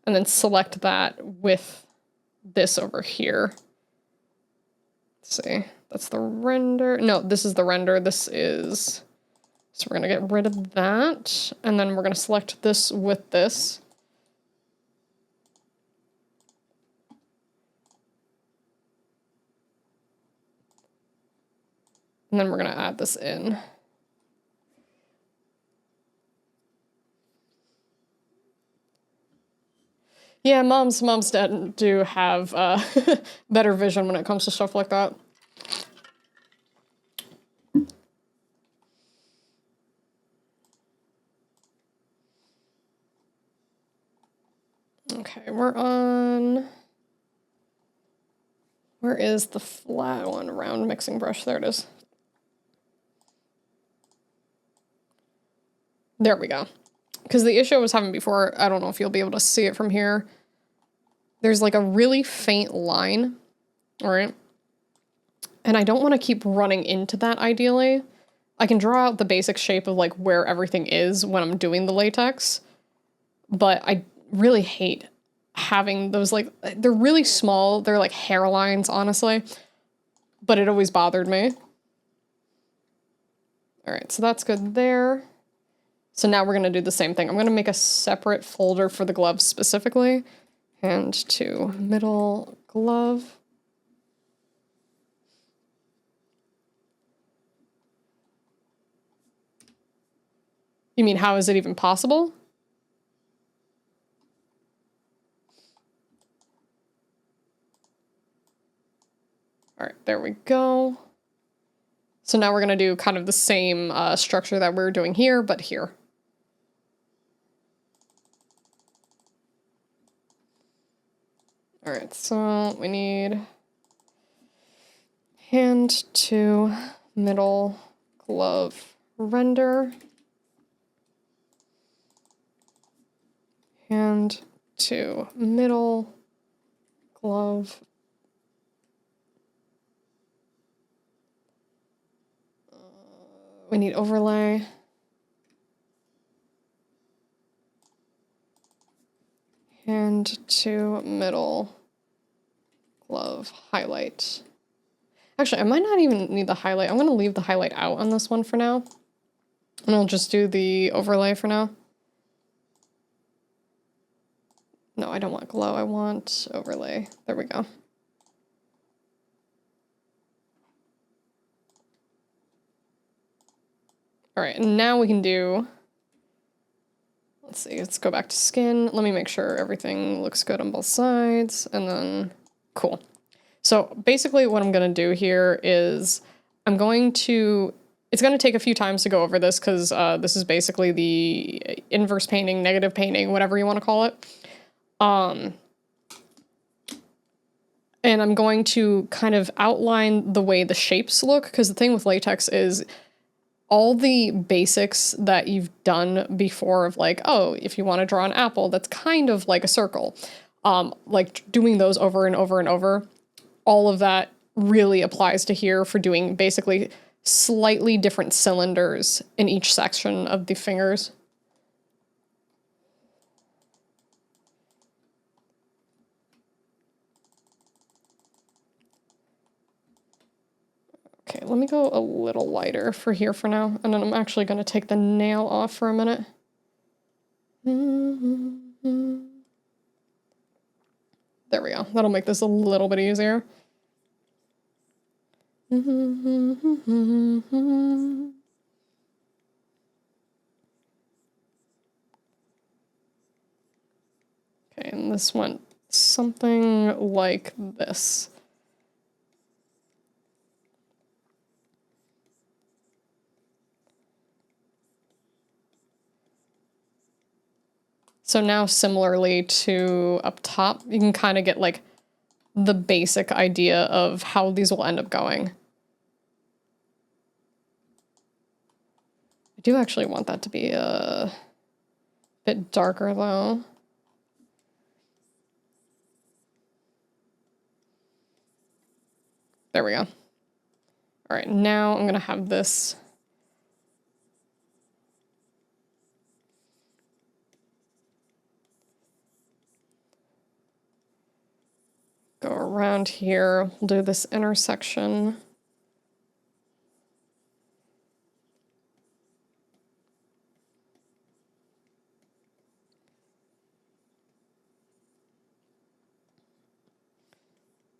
and then select that with this over here. Let's see. That's the render. No, this is the render. This is... So we're going to get rid of that. And then we're going to select this with this. And then we're going to add this in. Yeah, mom's dad do have better vision when it comes to stuff like that. Okay, we're on... Where is the flat one? Round mixing brush. There it is. There we go. Because the issue I was having before, I don't know if you'll be able to see it from here. There's like a really faint line, all right? And I don't want to keep running into that ideally. I can draw out the basic shape of like where everything is when I'm doing the latex, but I really hate having those like, they're really small. They're like hairlines, honestly, but it always bothered me. All right, so that's good there. So now we're gonna do the same thing. I'm gonna make a separate folder for the gloves specifically. Hand to middle glove. You mean, how is it even possible? All right, there we go. So now we're gonna do kind of the same structure that we're doing here, but here. All right, so we need hand to middle glove render. Hand to middle glove. We need overlay. Hand to middle glove highlight. Actually, I might not even need the highlight. I'm going to leave the highlight out on this one for now. And I'll just do the overlay for now. No, I don't want glow. I want overlay. There we go. All right, and now we can do, let's see, let's go back to skin. Let me make sure everything looks good on both sides, and then, cool. So basically what I'm gonna do here is I'm going to, it's gonna take a few times to go over this because this is basically the inverse painting, negative painting, whatever you wanna call it. And I'm going to kind of outline the way the shapes look, because the thing with latex is all the basics that you've done before of like, oh, if you want to draw an apple, that's kind of like a circle. Like doing those over and over and over, all of that really applies to here for doing basically slightly different cylinders in each section of the fingers. Okay, let me go a little lighter for here for now, and then I'm actually going to take the nail off for a minute. That'll make this a little bit easier. Okay, and this went something like this. So now similarly to up top, you can kind of get like the basic idea of how these will end up going. I do actually want that to be a bit darker though. There we go. All right, now I'm gonna have this go around here. We'll do this intersection.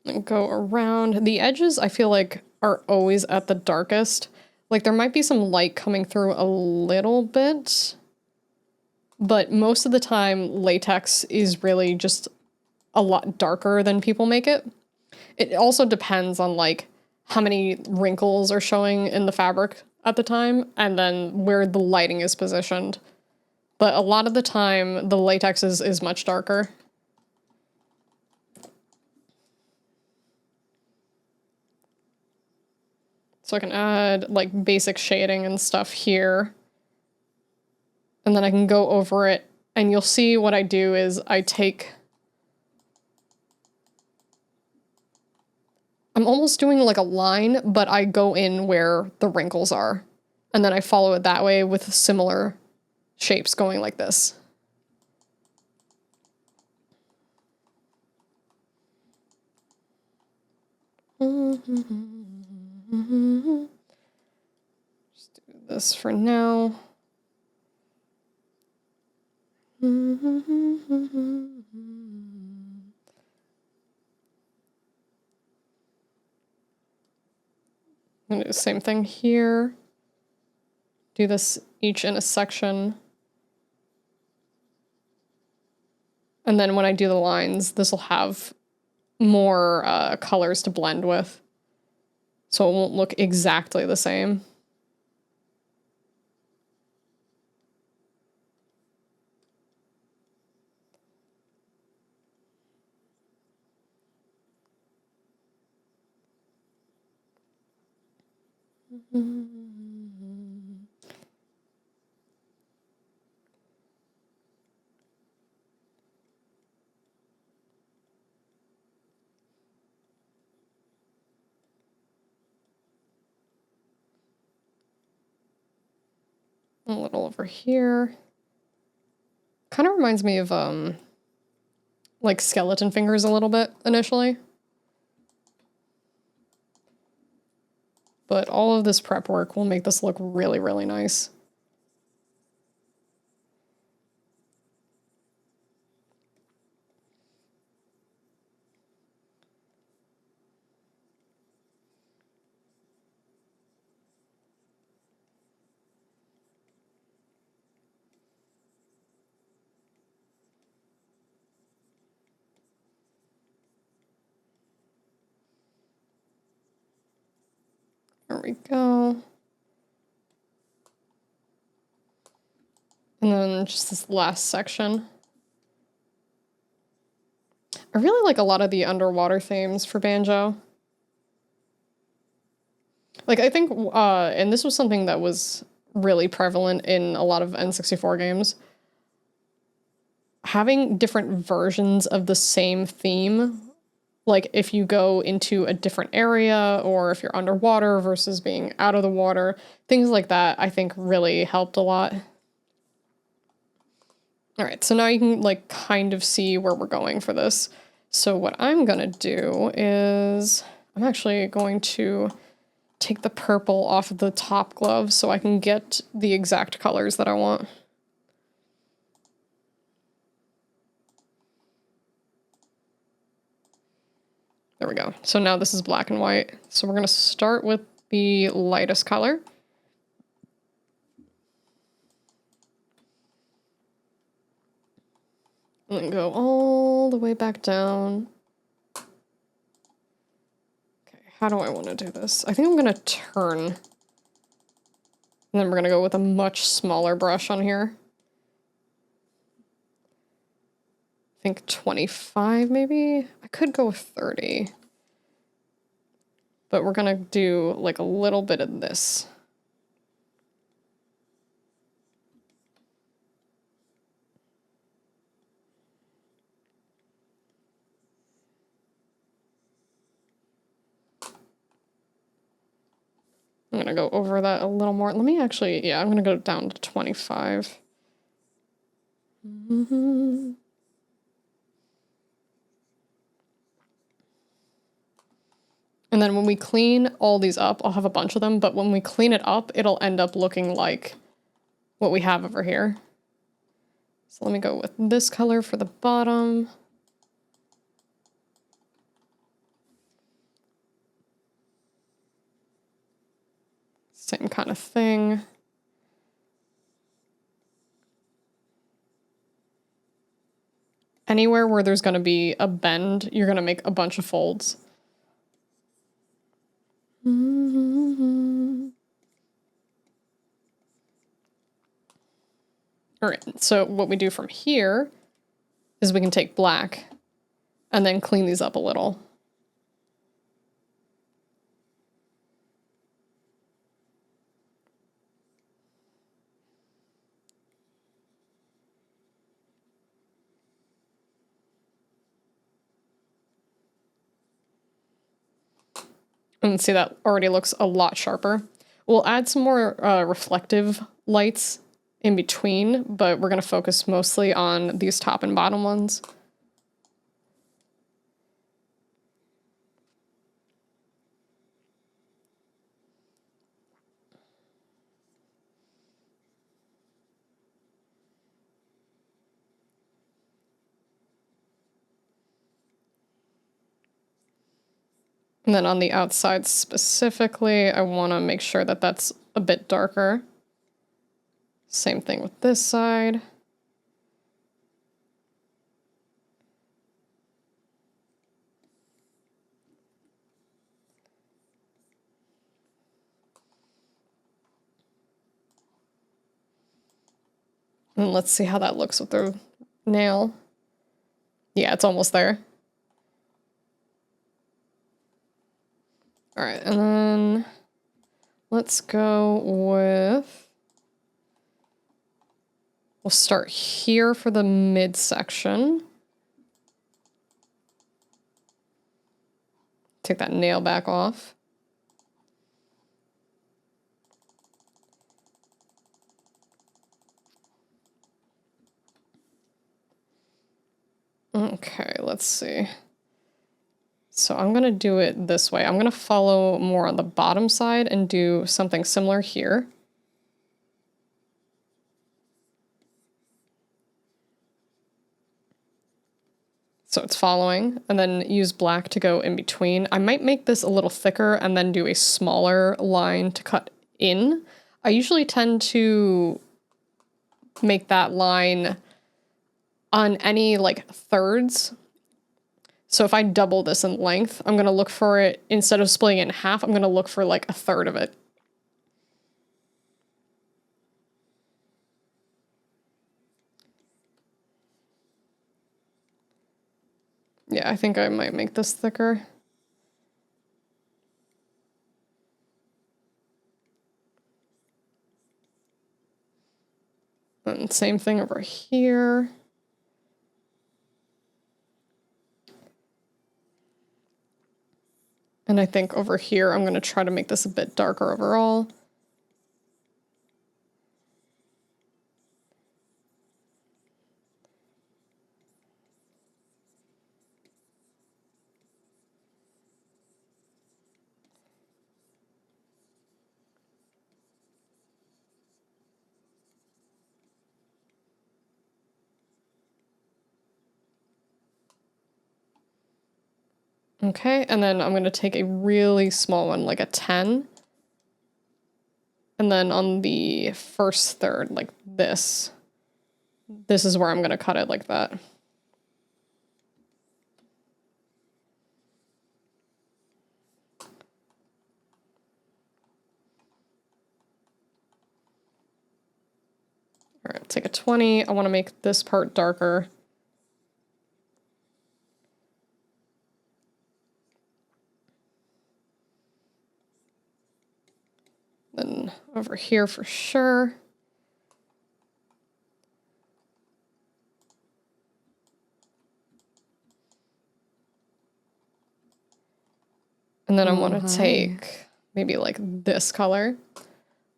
And go around. The edges, I feel like, are always at the darkest. Like, there might be some light coming through a little bit, but most of the time, latex is really just a lot darker than people make it. It also depends on, like, how many wrinkles are showing in the fabric at the time, and then where the lighting is positioned. But a lot of the time, the latex is much darker. So I can add like basic shading and stuff here. And then I can go over it and you'll see what I do is I'm almost doing like a line, but I go in where the wrinkles are. And then I follow it that way with similar shapes going like this. Just do this for now. I'm gonna do the same thing here. Do this each in a section. And then when I do the lines, this will have more colors to blend with. So it won't look exactly the same. A little over here. Kind of reminds me of like skeleton fingers a little bit initially. But all of this prep work will make this look really, really nice. There we go. And then just this last section. I really like a lot of the underwater themes for Banjo. Like, I think, and this was something that was really prevalent in a lot of N64 games. Having different versions of the same theme, like if you go into a different area or if you're underwater versus being out of the water, things like that, I think really helped a lot. All right, so now you can like kind of see where we're going for this. So what I'm gonna do is I'm actually going to take the purple off of the top glove so I can get the exact colors that I want. There we go. So now this is black and white. So we're going to start with the lightest color. And then go all the way back down. Okay, how do I want to do this? I think I'm going to turn. And then we're going to go with a much smaller brush on here. I think 25 maybe? I could go with 30. But we're going to do like a little bit of this. I'm gonna go over that a little more. Let me actually, yeah, I'm gonna go down to 25. And then when we clean all these up, I'll have a bunch of them, but when we clean it up, it'll end up looking like what we have over here. So let me go with this color for the bottom. Same kind of thing. Anywhere where there's going to be a bend, you're going to make a bunch of folds. All right, so what we do from here is we can take black and then clean these up a little. And see, that already looks a lot sharper. We'll add some more reflective lights in between, but we're going to focus mostly on these top and bottom ones. And then on the outside specifically, I want to make sure that that's a bit darker. Same thing with this side. And let's see how that looks with the nail. Yeah, it's almost there. All right, and then let's go with, we'll start here for the midsection. Take that nail back off. Okay, let's see. So I'm going to do it this way. I'm going to follow more on the bottom side and do something similar here. So it's following, and then use black to go in between. I might make this a little thicker and then do a smaller line to cut in. I usually tend to make that line on any like thirds. So if I double this in length, I'm going to look for it, instead of splitting it in half, I'm going to look for like a third of it. Yeah, I think I might make this thicker. And same thing over here. And I think over here, I'm going to try to make this a bit darker overall. Okay, and then I'm gonna take a really small one, like a 10. And then on the first third, like this is where I'm gonna cut it like that. All right, take a 20. I wanna make this part darker. Then over here for sure. And then I want to take maybe like this color.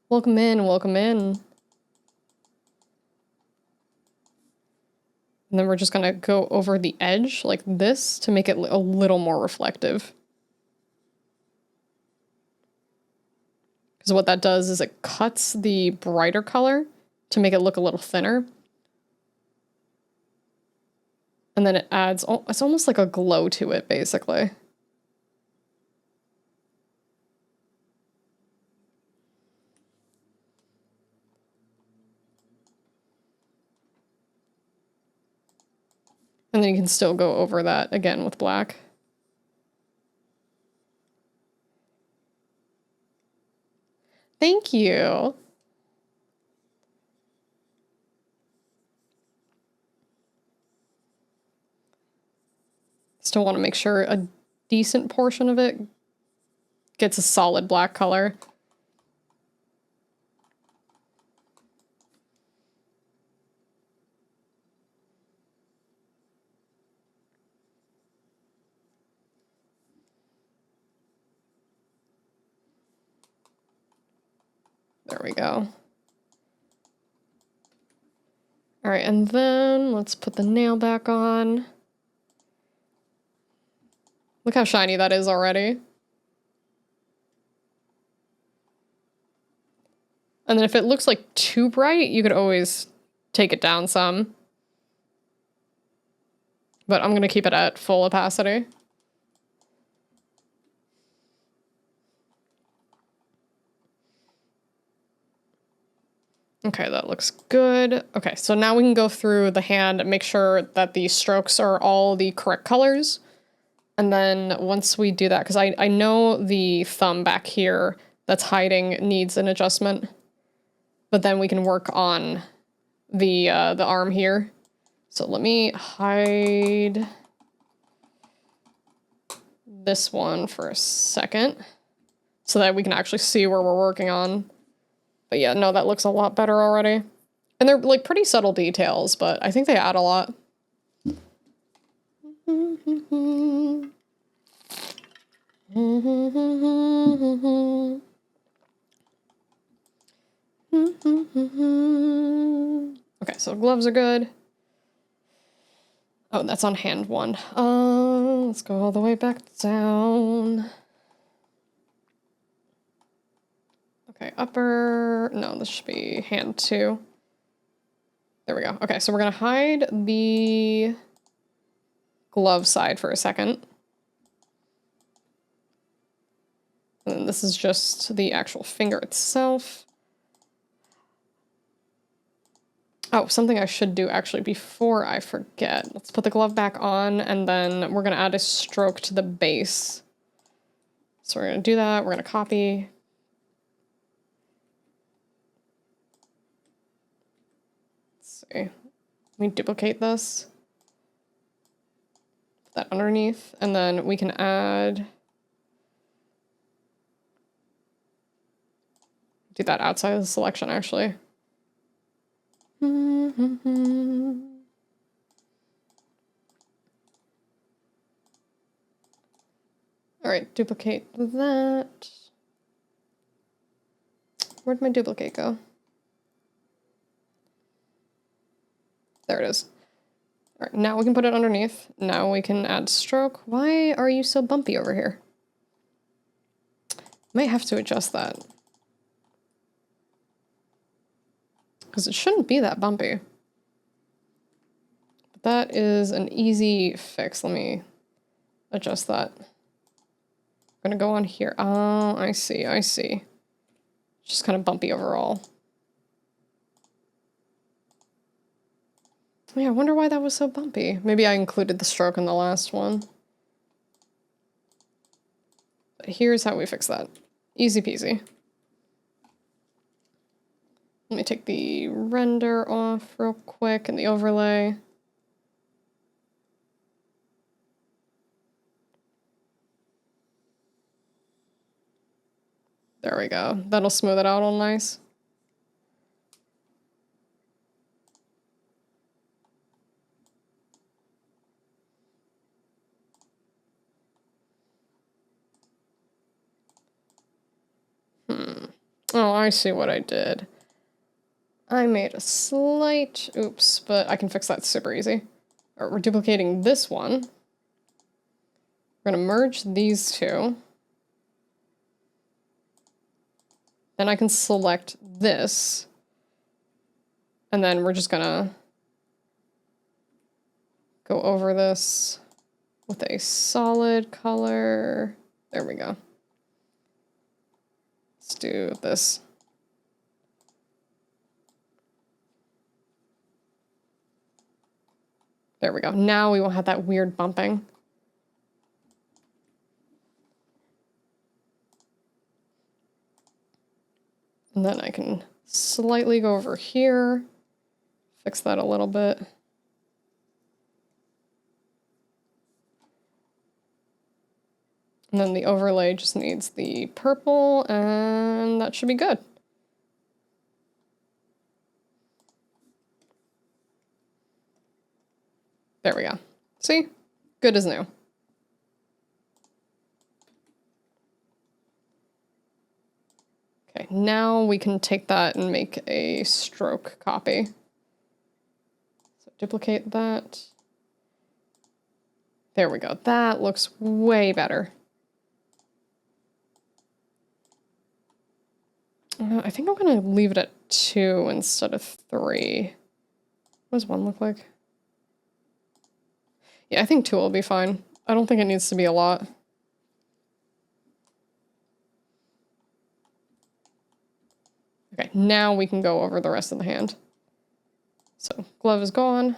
Welcome in, welcome in. And then we're just going to go over the edge like this to make it a little more reflective. Because what that does is it cuts the brighter color to make it look a little thinner. And then it adds, it's almost like a glow to it, basically. And then you can still go over that again with black. Thank you. Still want to make sure a decent portion of it gets a solid black color. There we go. All right, and then let's put the nail back on. Look how shiny that is already. And then if it looks like too bright, you could always take it down some. But I'm gonna keep it at full opacity. Okay, that looks good. Okay, so now we can go through the hand and make sure that the strokes are all the correct colors. And then once we do that, because I know the thumb back here that's hiding needs an adjustment, but then we can work on the arm here. So let me hide this one for a second so that we can actually see where we're working on. But yeah, no, that looks a lot better already. And they're like pretty subtle details, but I think they add a lot. Okay, so gloves are good. Oh, that's on hand one. Let's go all the way back down. Okay, upper, no, this should be hand 2. There we go. Okay, so we're gonna hide the glove side for a second. And then this is just the actual finger itself. Oh, something I should do actually before I forget. Let's put the glove back on and then we're gonna add a stroke to the base. So we're gonna do that, we're gonna copy. Let me duplicate this. Put that underneath, and then we can add. Do that outside of the selection, actually. All right, duplicate that. Where'd my duplicate go? There it is. All right, now we can put it underneath. Now we can add stroke. Why are you so bumpy over here? Might have to adjust that. Because it shouldn't be that bumpy. But that is an easy fix. Let me adjust that. I'm gonna go on here. Oh, I see, I see. Just kind of bumpy overall. Yeah, I wonder why that was so bumpy. Maybe I included the stroke in the last one. But here's how we fix that. Easy peasy. Let me take the render off real quick and the overlay. There we go. That'll smooth it out all nice. Oh, I see what I did. I made a slight oops, but I can fix that super easy. All right, we're duplicating this one. We're gonna merge these two. Then I can select this. And then we're just gonna go over this with a solid color. There we go. Let's do this. There we go. Now we won't have that weird bumping. And then I can slightly go over here, fix that a little bit. And then the overlay just needs the purple, and that should be good. There we go. See? Good as new. Okay, now we can take that and make a stroke copy. So duplicate that. There we go. That looks way better. I think I'm gonna leave it at 2 instead of 3. What does 1 look like? Yeah, I think 2 will be fine. I don't think it needs to be a lot. Okay, now we can go over the rest of the hand. So, glove is gone.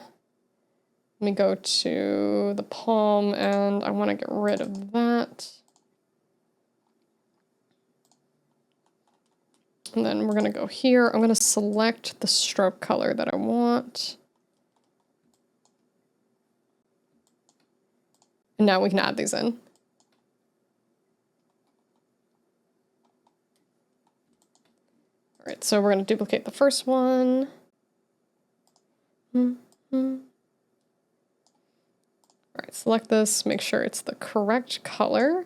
Let me go to the palm, and I want to get rid of that. And then we're going to go here. I'm going to select the stroke color that I want. And now we can add these in. All right, so we're going to duplicate the first one. All right, select this, make sure it's the correct color.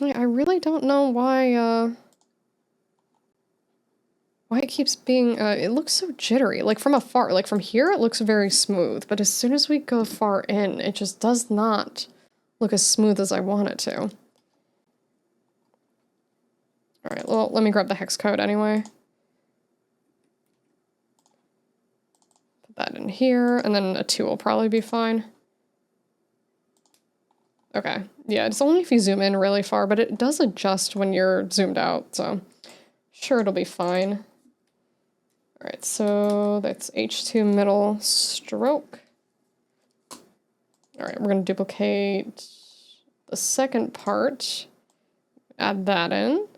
I really don't know why it keeps being, it looks so jittery. Like from afar, like from here it looks very smooth, but as soon as we go far in, it just does not look as smooth as I want it to. All right, well, let me grab the hex code anyway. Put that in here, and then a 2 will probably be fine. Okay, yeah, it's only if you zoom in really far, but it does adjust when you're zoomed out, so sure it'll be fine. All right, so that's H2 middle stroke. All right, we're gonna duplicate the second part, add that in.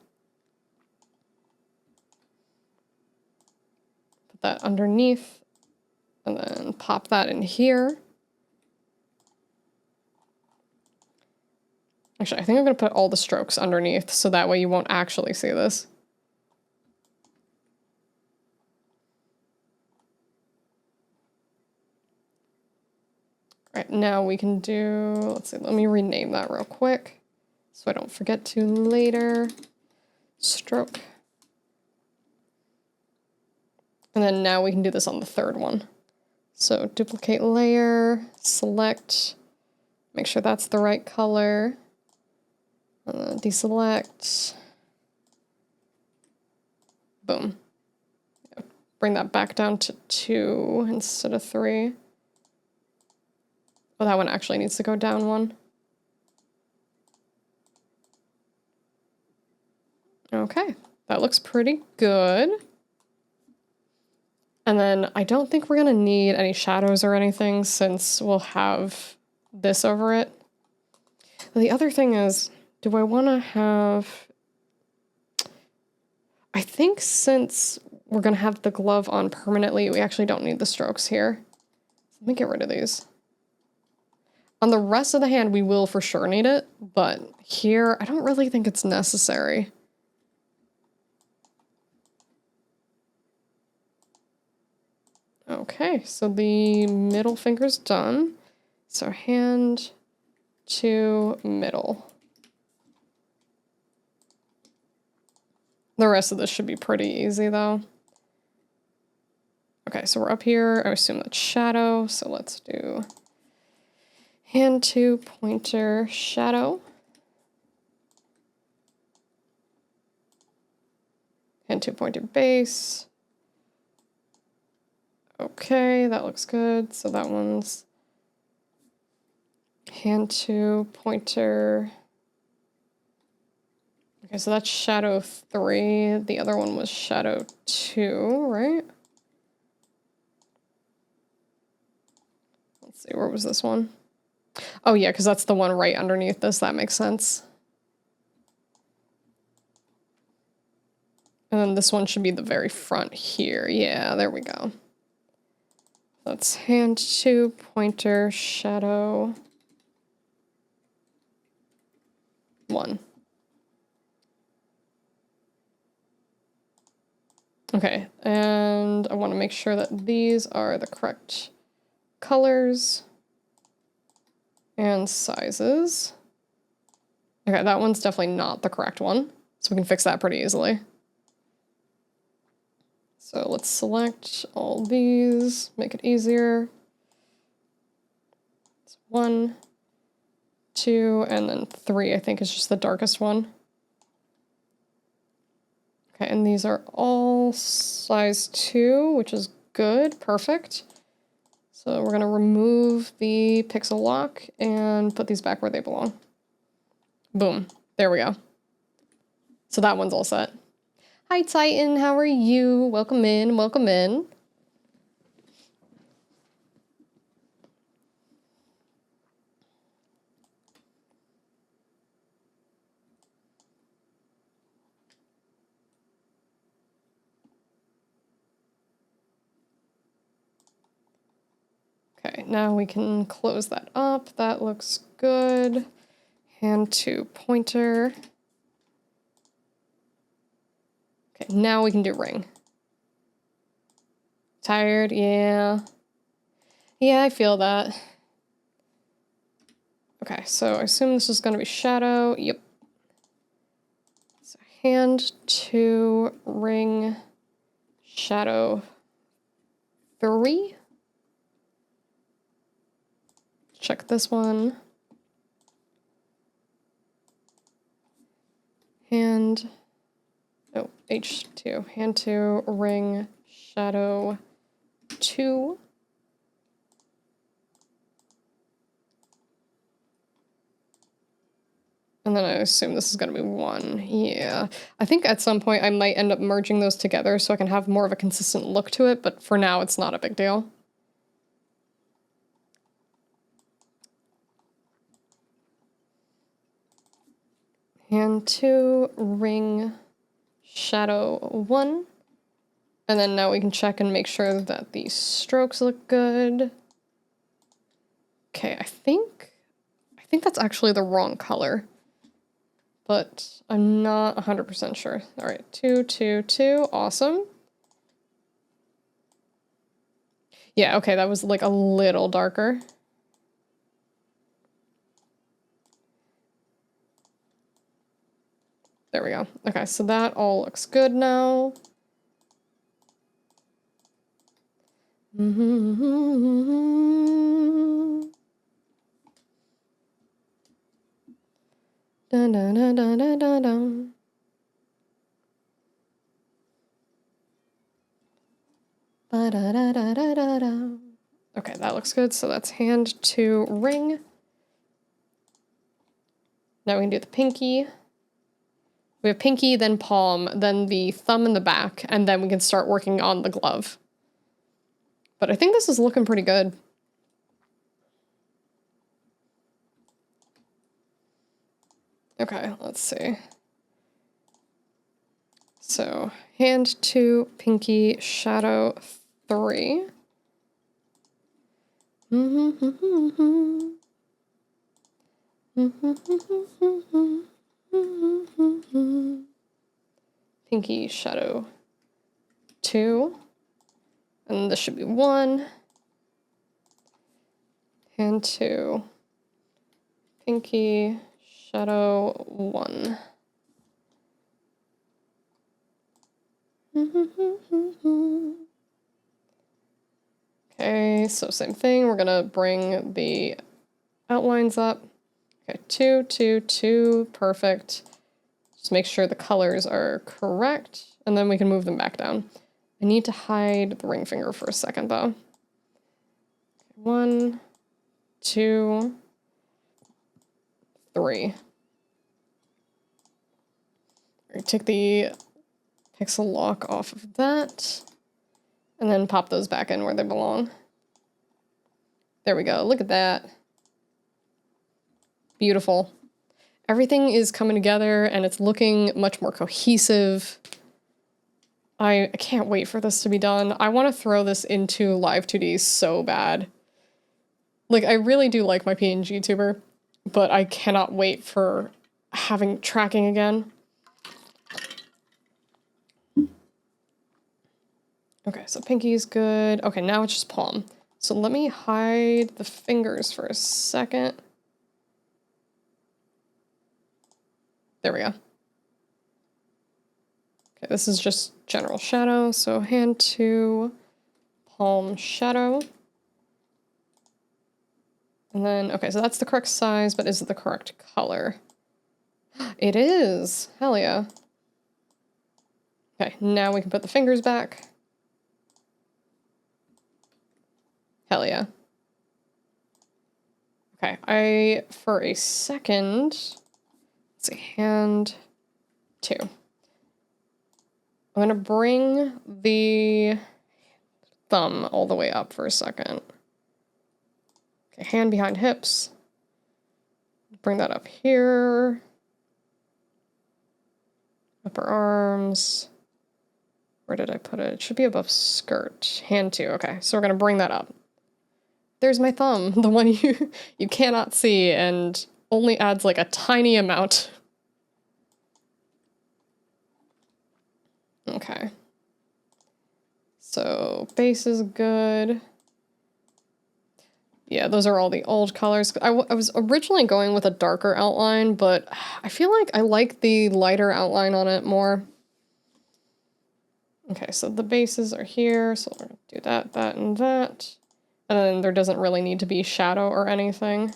Put that underneath, and then pop that in here. Actually, I think I'm gonna put all the strokes underneath, so that way you won't actually see this. All right, now we can do, let's see, let me rename that real quick so I don't forget to later. Stroke. And then now we can do this on the third one. So duplicate layer, select, make sure that's the right color. Deselect. Boom. bring that back down to 2 instead of 3. Oh, that one actually needs to go down 1. Okay, that looks pretty good. And then I don't think we're gonna need any shadows or anything since we'll have this over it. The other thing is, do I want to have... I think since we're going to have the glove on permanently, we actually don't need the strokes here. Let me get rid of these. On the rest of the hand, we will for sure need it, but here, I don't really think it's necessary. Okay, so the middle finger's done. So hand to middle. The rest of this should be pretty easy though. Okay, so we're up here. I assume that's shadow. So let's do hand to pointer shadow. Hand to pointer base. Okay, that looks good. So that one's hand to pointer. Okay, so that's shadow 3. The other one was shadow 2, right? Let's see, where was this one? Oh yeah, because that's the one right underneath this. That makes sense. And then this one should be the very front here. Yeah, there we go. Let's hand to pointer shadow 1. Okay, and I want to make sure that these are the correct colors and sizes. Okay, that one's definitely not the correct one, so we can fix that pretty easily. So let's select all these, make it easier. It's 1, 2, and then 3, I think is just the darkest one. Okay, and these are all size 2, which is good, perfect. So we're gonna remove the pixel lock and put these back where they belong. Boom, there we go. So that one's all set. Hi Titan, how are you? Welcome in, welcome in. Okay, now we can close that up. That looks good. Hand to pointer. Okay, now we can do ring. Tired? Yeah. Yeah, I feel that. Okay, so I assume this is going to be shadow. Yep. So hand to ring shadow 3. Check this one. Hand, oh, H2. Hand to ring shadow 2. And then I assume this is going to be 1. Yeah. I think at some point I might end up merging those together so I can have more of a consistent look to it, but for now it's not a big deal. Hand to ring shadow 1. And then now we can check and make sure that the strokes look good. Okay, I think that's actually the wrong color, but I'm not 100% sure. All right, 2, 2, 2, awesome. Yeah, okay, that was like a little darker. There we go. Okay, so that all looks good now. Dun, dun, dun, dun, dun, dun, dun. Ba-da-da-da-da-da-da. Okay, that looks good. So that's hand to ring. Now we can do the pinky. We have pinky, then palm, then the thumb in the back, and then we can start working on the glove. But I think this is looking pretty good. Okay, let's see. So, hand 2, pinky, shadow 3. Pinky, shadow 2. And this should be 1. Hand 2. Pinky, shadow 1. Okay, so same thing. We're gonna bring the outlines up. Okay, 2, 2, 2, perfect. Just make sure the colors are correct, and then we can move them back down. I need to hide the ring finger for a second, though. 1, 2, 3. Take the pixel lock off of that, and then pop those back in where they belong. There we go, look at that. Beautiful. Everything is coming together and it's looking much more cohesive. I can't wait for this to be done. I want to throw this into Live 2D so bad. Like, I really do like my PNG tuber, but I cannot wait for having tracking again. Okay, so pinky's good. Okay, now it's just palm. So let me hide the fingers for a second. There we go. Okay, this is just general shadow. So hand 2, palm shadow. And then, okay, so that's the correct size, but is it the correct color? It is! Hell yeah. Okay, now we can put the fingers back. Hell yeah. Okay, for a second, let's see, hand 2. I'm gonna bring the thumb all the way up for a second. Okay, hand behind hips. Bring that up here. Upper arms. Where did I put it? It should be above skirt. Hand 2, okay, so we're gonna bring that up. There's my thumb, the one you cannot see and only adds like a tiny amount. Okay. So base is good. Yeah, those are all the old colors. I was originally going with a darker outline, but I feel like I like the lighter outline on it more. Okay, so the bases are here, so we're gonna do that, that, and that. And then there doesn't really need to be shadow or anything.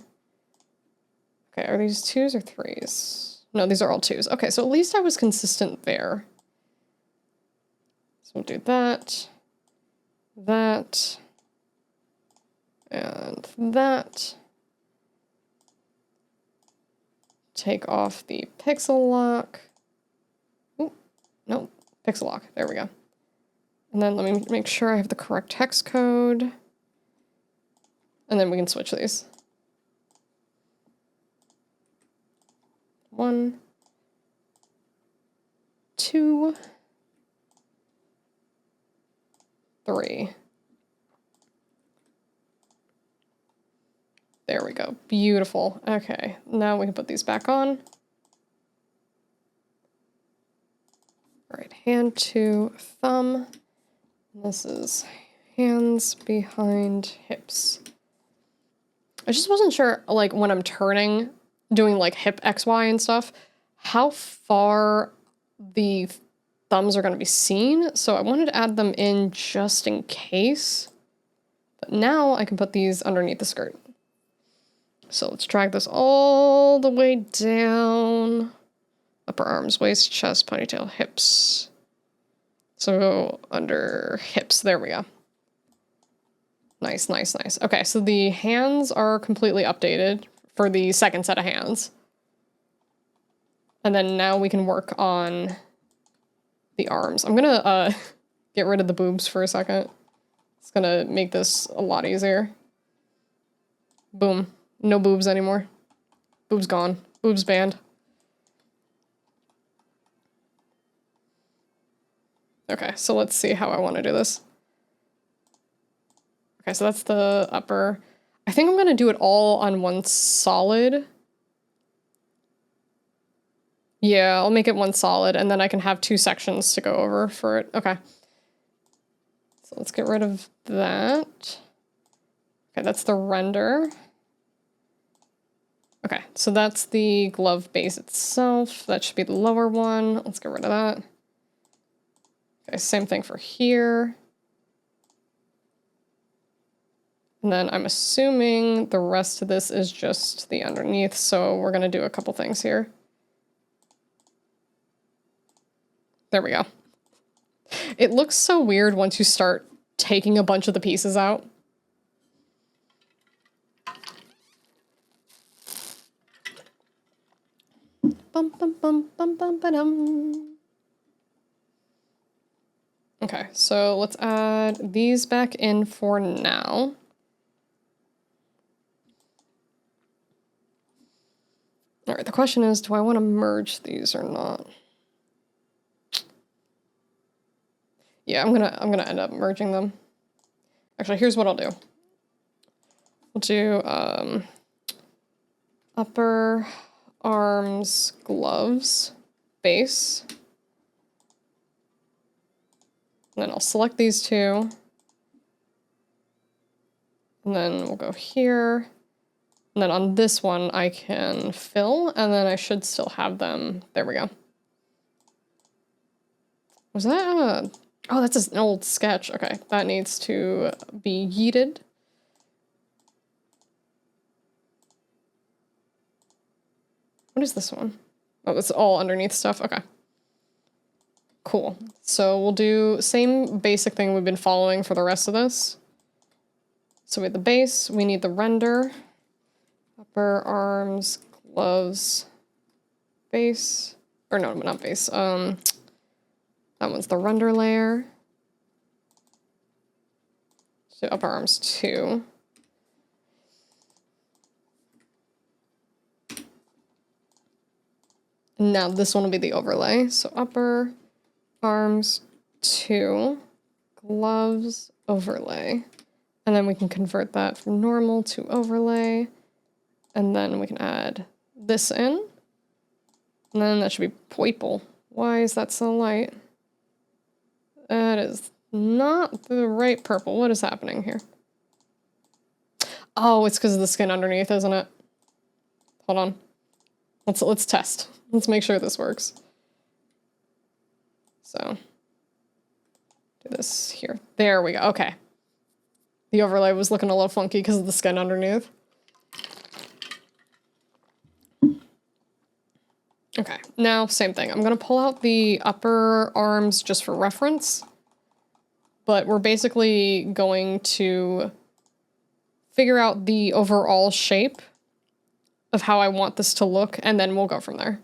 Okay, are these 2s or 3s? No, these are all 2s. Okay, so at least I was consistent there. So we'll do that, that, and that. Take off the pixel lock. Ooh, no, pixel lock, there we go. And then let me make sure I have the correct hex code. And then we can switch these. 1, 2, 3. There we go. Beautiful. Okay, now we can put these back on. All right, hand 2, thumb. This is hands behind hips. I just wasn't sure, like, when I'm turning, doing, like, hip XY and stuff, how far the thumbs are going to be seen, so I wanted to add them in just in case. But now I can put these underneath the skirt. So let's drag this all the way down. Upper arms, waist, chest, ponytail, hips. So under hips, there we go. Nice, nice, nice. Okay, so the hands are completely updated for the second set of hands. And then now we can work on the arms. I'm gonna get rid of the boobs for a second. It's gonna make this a lot easier. Boom. No boobs anymore. Boobs gone. Boobs banned. Okay, so let's see how I want to do this. Okay, so that's the upper. I think I'm gonna do it all on one solid. Yeah, I'll make it one solid, and then I can have two sections to go over for it. Okay. So let's get rid of that. Okay, that's the render. Okay, so that's the glove base itself. That should be the lower one. Let's get rid of that. Okay, same thing for here. And then I'm assuming the rest of this is just the underneath, so we're gonna do a couple things here. There we go. It looks so weird once you start taking a bunch of the pieces out. Bum, bum, bum, bum, bum, ba-dum. Okay, so let's add these back in for now. All right, the question is, do I want to merge these or not? Yeah, I'm gonna end up merging them. Actually, here's what I'll do. We'll do upper arms gloves base. And then I'll select these two. And then we'll go here. And then on this one, I can fill, and then I should still have them. There we go. Was that oh, that's an old sketch. Okay, that needs to be yeeted. What is this one? Oh, it's all underneath stuff. Okay. Cool. So we'll do same basic thing we've been following for the rest of this. So we have the base, we need the render, upper arms, gloves, base, or no, not base. That one's the render layer. So upper arms 2. And now this one will be the overlay. So upper arms 2, gloves, overlay. And then we can convert that from normal to overlay. And then we can add this in. And then that should be purple. Why is that so light? That is not the right purple. What is happening here? Oh, it's because of the skin underneath, isn't it? Hold on. Let's test. Let's make sure this works. So do this here. There we go. Okay. The overlay was looking a little funky because of the skin underneath. Okay, now same thing. I'm gonna pull out the upper arms just for reference, but we're basically going to figure out the overall shape of how I want this to look, and then we'll go from there.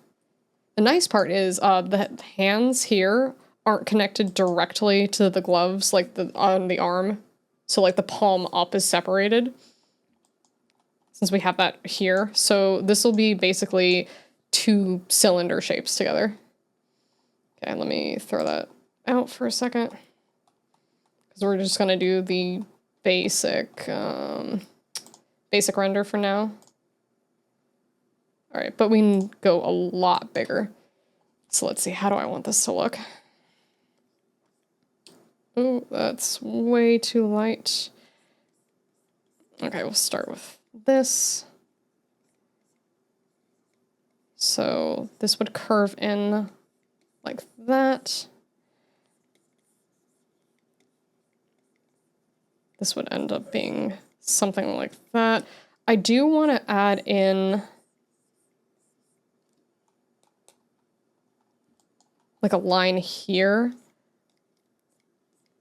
The nice part is the hands here aren't connected directly to the gloves, like on the arm. So like the palm up is separated, since we have that here. So this will be basically 2 cylinder shapes together. Okay, let me throw that out for a second, because we're just gonna do the basic render for now. All right, but we can go a lot bigger. So let's see, how do I want this to look? Oh, that's way too light. Okay, we'll start with this. So this would curve in like that. This would end up being something like that. I do want to add in like a line here.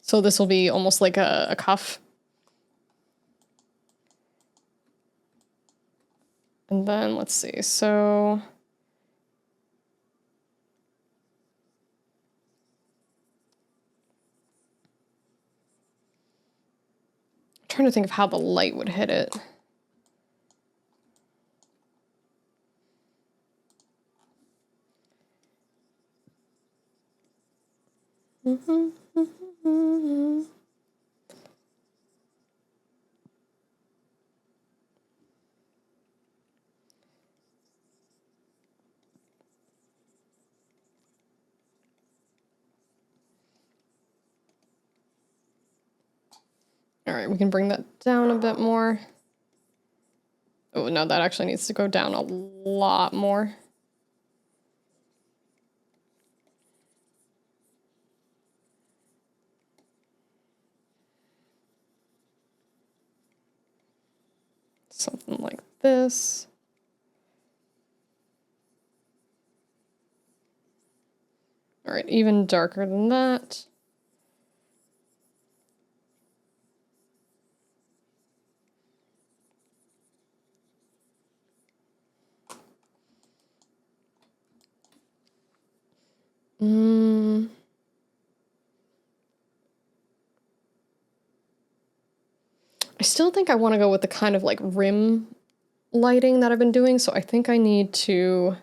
So this will be almost like a cuff. And then let's see, so I'm trying to think of how the light would hit it. All right, we can bring that down a bit more. Oh, no, that actually needs to go down a lot more. Something like this. All right, even darker than that. I still think I want to go with the kind of like rim lighting that I've been doing, so I think I need to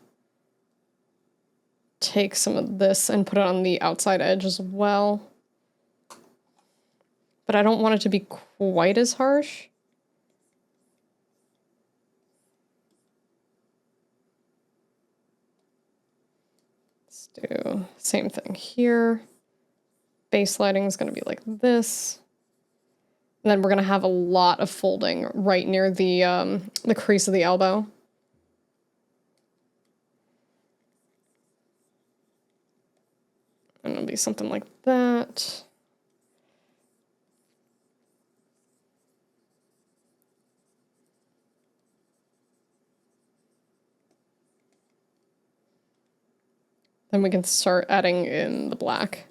take some of this and put it on the outside edge as well. But I don't want it to be quite as harsh. Let's do same thing here. Base lighting is going to be like this. And then we're going to have a lot of folding right near the crease of the elbow. And it'll be something like that. Then we can start adding in the black.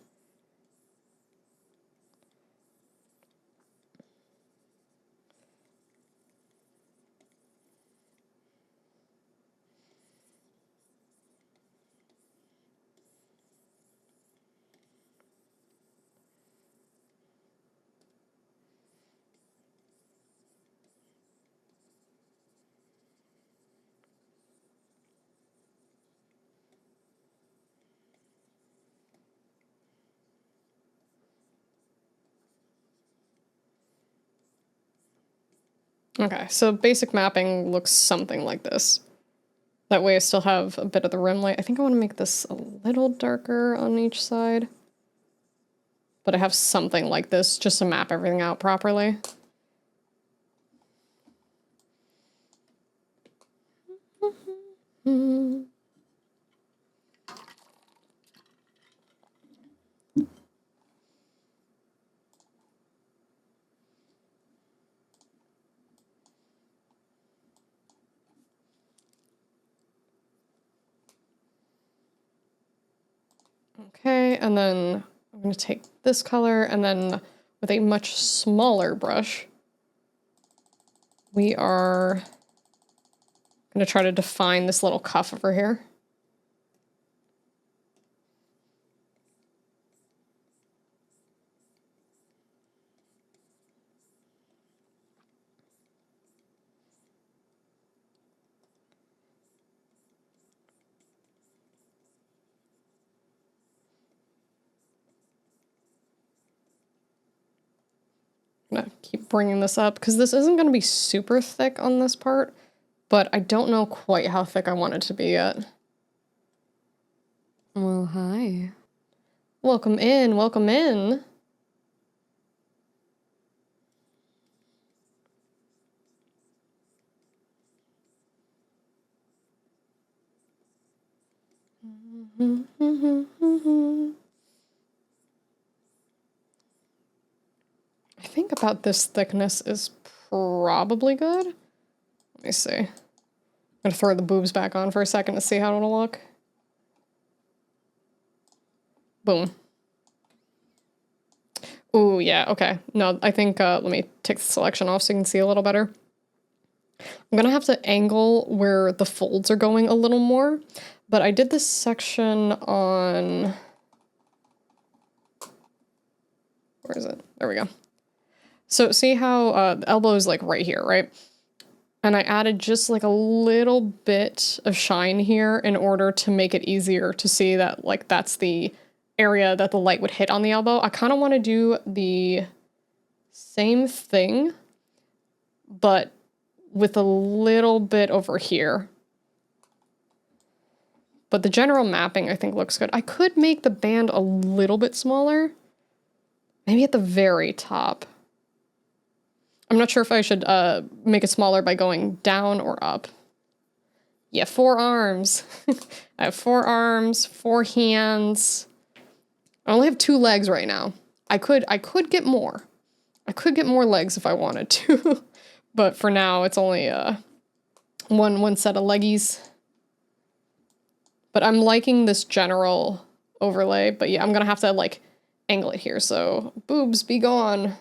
Okay, so basic mapping looks something like this. That way I still have a bit of the rim light. I think I want to make this a little darker on each side. But I have something like this just to map everything out properly. Okay, and then I'm going to take this color, and then with a much smaller brush, we are going to try to define this little cuff over here. I'm gonna keep bringing this up because this isn't going to be super thick on this part, but I don't know quite how thick I want it to be yet. Well, hi. Welcome in, welcome in. I think about this thickness is probably good. Let me see. I'm gonna throw the boobs back on for a second to see how it'll look. Boom. Ooh, yeah, okay. No, I think, let me take the selection off so you can see a little better. I'm gonna have to angle where the folds are going a little more, but I did this section on, where is it? There we go. So see how the elbow is like right here, right? And I added just like a little bit of shine here in order to make it easier to see that like that's the area that the light would hit on the elbow. I kind of want to do the same thing, but with a little bit over here. But the general mapping I think looks good. I could make the band a little bit smaller. Maybe at the very top. I'm not sure if I should make it smaller by going down or up. Yeah, 4 arms. I have 4 arms, 4 hands. I only have 2 legs right now. I could get more. I could get more legs if I wanted to. But for now, it's only one set of leggies. But I'm liking this general overlay. But yeah, I'm gonna have to like angle it here. So boobs, be gone.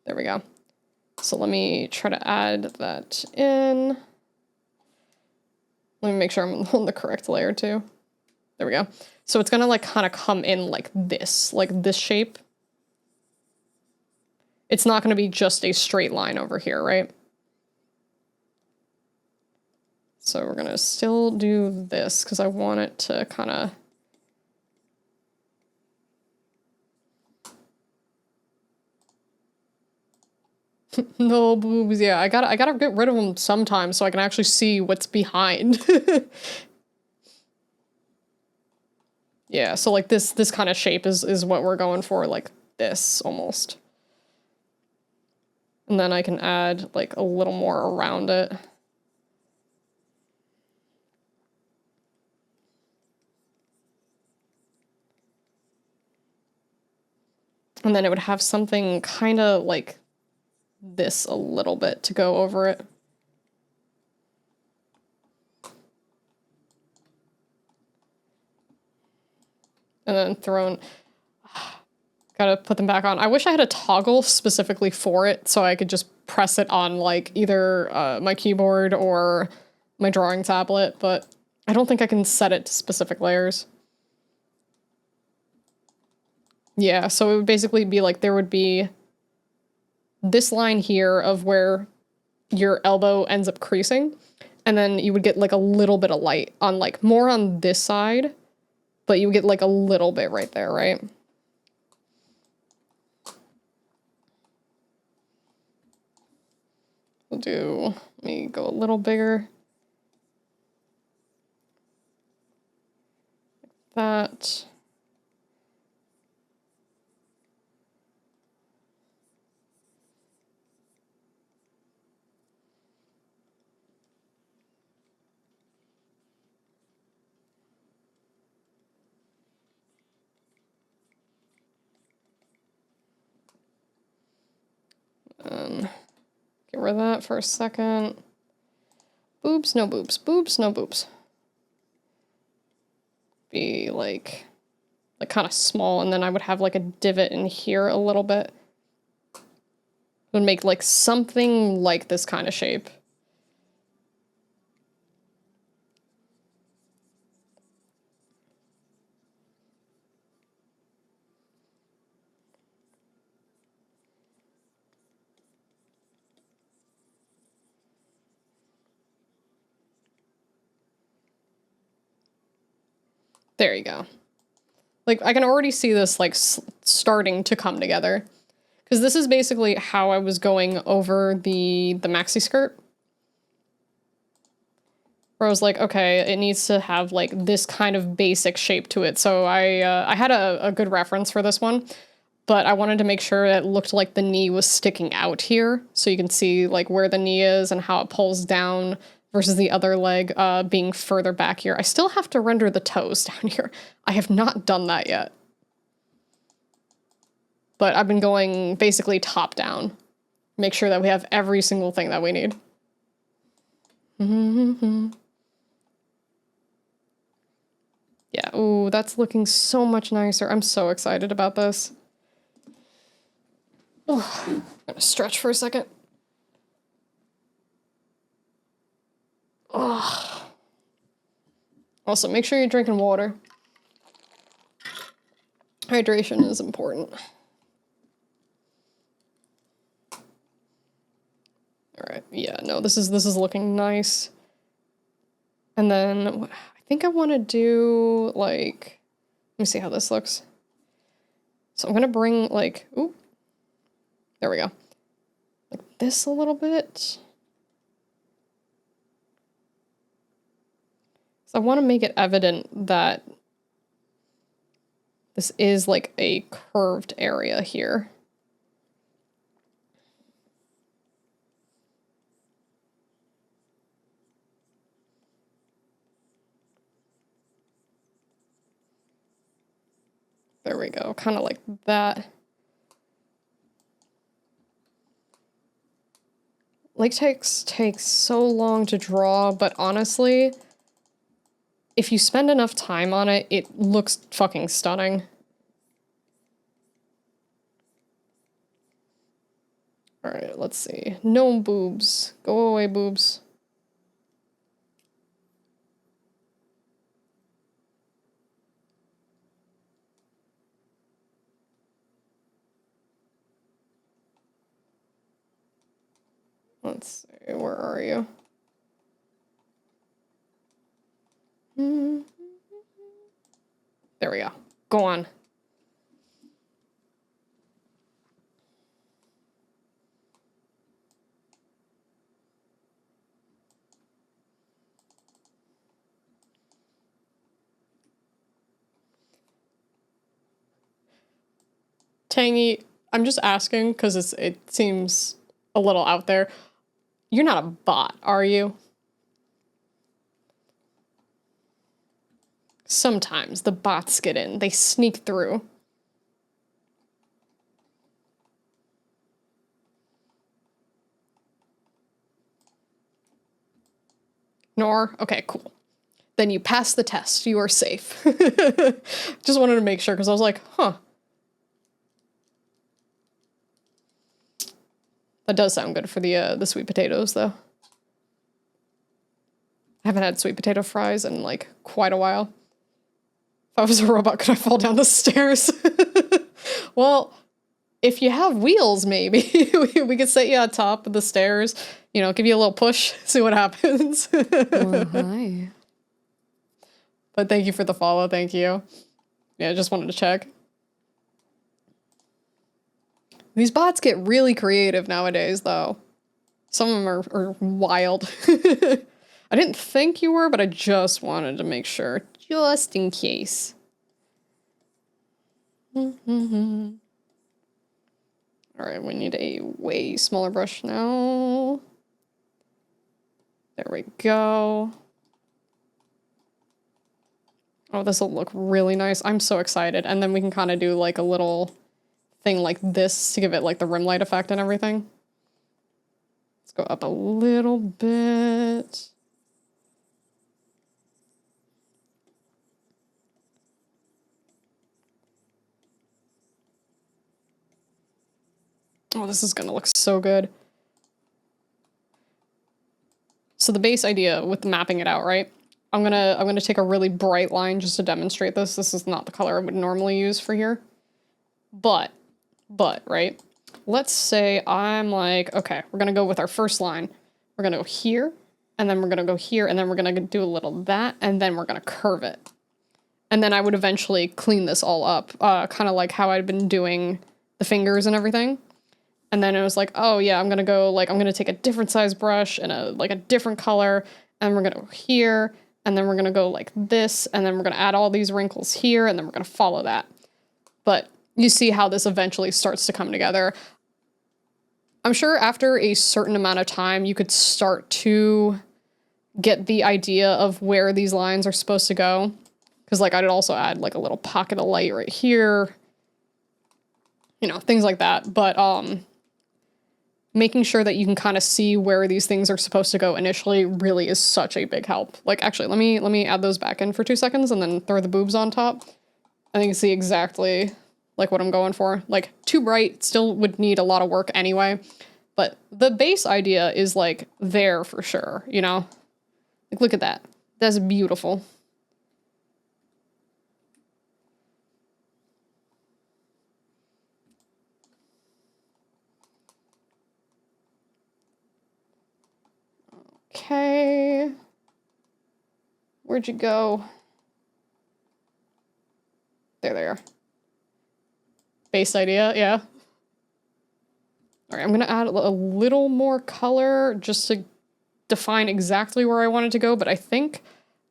There we go. So let me try to add that in. Let me make sure I'm on the correct layer too. There we go. So it's gonna like kind of come in like this shape. It's not gonna be just a straight line over here, right? So we're gonna still do this because I want it to kind of no boobs, yeah. I gotta get rid of them sometimes so I can actually see what's behind. Yeah, so like this kind of shape is what we're going for, like this almost. And then I can add like a little more around it. And then it would have something kind of like this a little bit to go over it. And then thrown, gotta put them back on. I wish I had a toggle specifically for it so I could just press it on like either my keyboard or my drawing tablet, but I don't think I can set it to specific layers. Yeah, so it would basically be like there would be this line here of where your elbow ends up creasing, and then you would get like a little bit of light on like more on this side, but you get like a little bit right there, right? Let me go a little bigger. Like that. And get rid of that for a second. Boobs, no boobs. Boobs, no boobs. Be like kind of small, and then I would have like a divot in here a little bit. It would make like something like this kind of shape. There you go. Like, I can already see this, like, starting to come together. Because this is basically how I was going over the maxi skirt. Where I was like, okay, it needs to have, like, this kind of basic shape to it. So I had a good reference for this one. But I wanted to make sure it looked like the knee was sticking out here. So you can see, like, where the knee is and how it pulls down versus the other leg being further back here. I still have to render the toes down here. I have not done that yet. But I've been going basically top down. Make sure that we have every single thing that we need. Yeah, ooh, that's looking so much nicer. I'm so excited about this. Oh, I'm gonna stretch for a second. Oh. Also, make sure you're drinking water. Hydration is important. All right, yeah, no, this is looking nice. And then I think I want to do like, let me see how this looks. So I'm gonna bring like, ooh, there we go. Like this a little bit. So I want to make it evident that this is like a curved area here. There we go, kind of like that. Latex takes so long to draw, but honestly, if you spend enough time on it, it looks fucking stunning. All right, let's see. No boobs. Go away, boobs. Let's see, where are you? There we go. Go on. Tangy, I'm just asking because it seems a little out there. You're not a bot, are you? Sometimes the bots get in. They sneak through. Nor? Okay, cool. Then you passed the test. You are safe. Just wanted to make sure because I was like, huh. That does sound good for the sweet potatoes, though. I haven't had sweet potato fries in, like, quite a while. If I was a robot, could I fall down the stairs? Well, if you have wheels, maybe. we could set you on top of the stairs, you know, give you a little push, see what happens. Well, hi. But thank you for the follow, thank you. Yeah, just wanted to check. These bots get really creative nowadays, though. Some of them are wild. I didn't think you were, but I just wanted to make sure, just in case. All right, we need a way smaller brush now. There we go. Oh, this will look really nice. I'm so excited. And then we can kind of do like a little thing like this to give it like the rim light effect and everything. Let's go up a little bit. Oh, this is gonna look so good. So the base idea with mapping it out, right? I'm gonna take a really bright line just to demonstrate this. This is not the color I would normally use for here. But, right? Let's say I'm like, okay, we're gonna go with our first line. We're gonna go here, and then we're gonna go here, and then we're gonna do a little that, and then we're gonna curve it. And then I would eventually clean this all up, kind of like how I'd been doing the fingers and everything. And then it was like, oh yeah, I'm gonna take a different size brush and a different color, and we're gonna go here, and then we're gonna go like this, and then we're gonna add all these wrinkles here, and then we're gonna follow that. But you see how this eventually starts to come together. I'm sure after a certain amount of time, you could start to get the idea of where these lines are supposed to go. Because like I'd also add like a little pocket of light right here. You know, things like that. But making sure that you can kind of see where these things are supposed to go initially really is such a big help. Like actually, let me add those back in for 2 seconds and then throw the boobs on top. I think you see exactly like what I'm going for. Like too bright, still would need a lot of work anyway. But the base idea is like there for sure, you know? Like look at that. That's beautiful. Okay. Where'd you go? There they are. Base idea, yeah. All right, I'm gonna add a little more color just to define exactly where I want it to go, but I think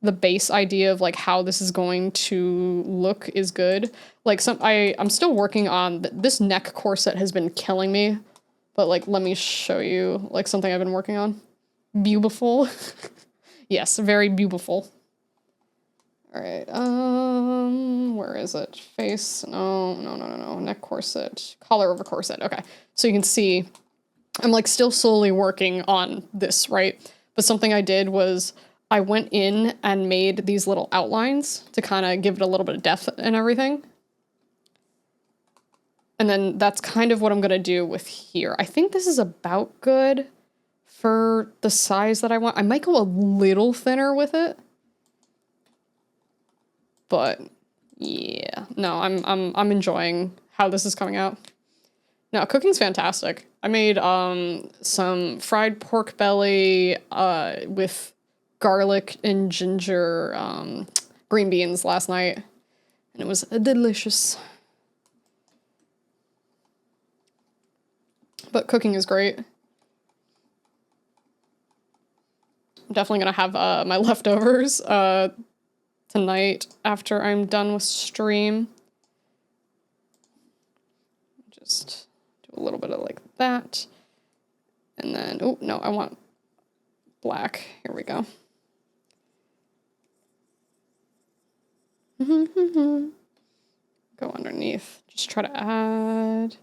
the base idea of like how this is going to look is good. Like I'm still working on this neck corset has been killing me, but like let me show you like something I've been working on. Beautiful. Yes, very beautiful. All right, where is it? Face, no, neck corset, collar over corset, okay. So you can see, I'm like still slowly working on this, right? But something I did was I went in and made these little outlines to kind of give it a little bit of depth and everything. And then that's kind of what I'm gonna do with here. I think this is about good for the size that I want. I might go a little thinner with it. But yeah, no, I'm enjoying how this is coming out. No, cooking's fantastic. I made some fried pork belly with garlic and ginger green beans last night, and it was delicious. But cooking is great. I'm definitely gonna have my leftovers tonight after I'm done with stream. Just do a little bit of like that. And then, oh, no, I want black. Here we go. Go underneath. Just try to add.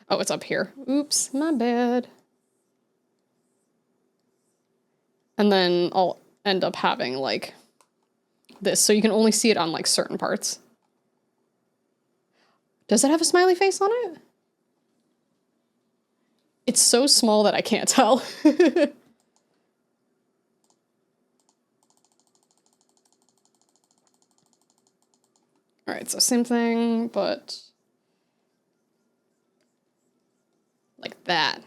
Oh, it's up here. Oops, my bad. And then I'll end up having like this, so you can only see it on like certain parts. Does it have a smiley face on it? It's so small that I can't tell. All right, so same thing, but like that.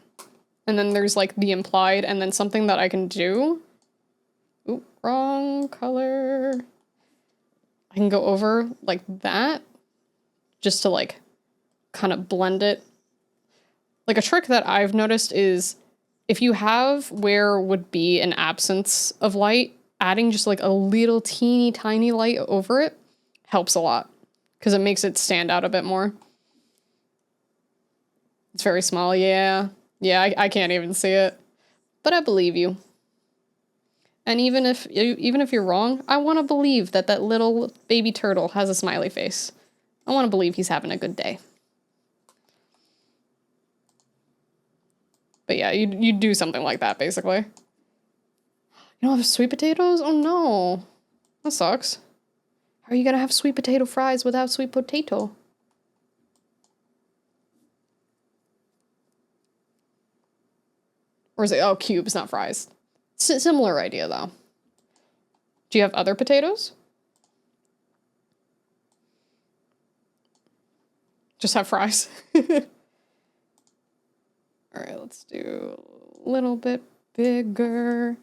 And then there's like the implied, and then something that I can do. Oop, wrong color. I can go over like that just to like kind of blend it. Like a trick that I've noticed is if you have where would be an absence of light, adding just like a little teeny tiny light over it helps a lot because it makes it stand out a bit more. It's very small, yeah. Yeah, I can't even see it, but I believe you. And even if you're wrong, I want to believe that that little baby turtle has a smiley face. I want to believe he's having a good day. But yeah, you do something like that, basically. You don't have sweet potatoes? Oh no. That sucks. How are you gonna have sweet potato fries without sweet potato? Or is it, oh, cubes, not fries. Similar idea, though. Do you have other potatoes? Just have fries. All right, let's do a little bit bigger.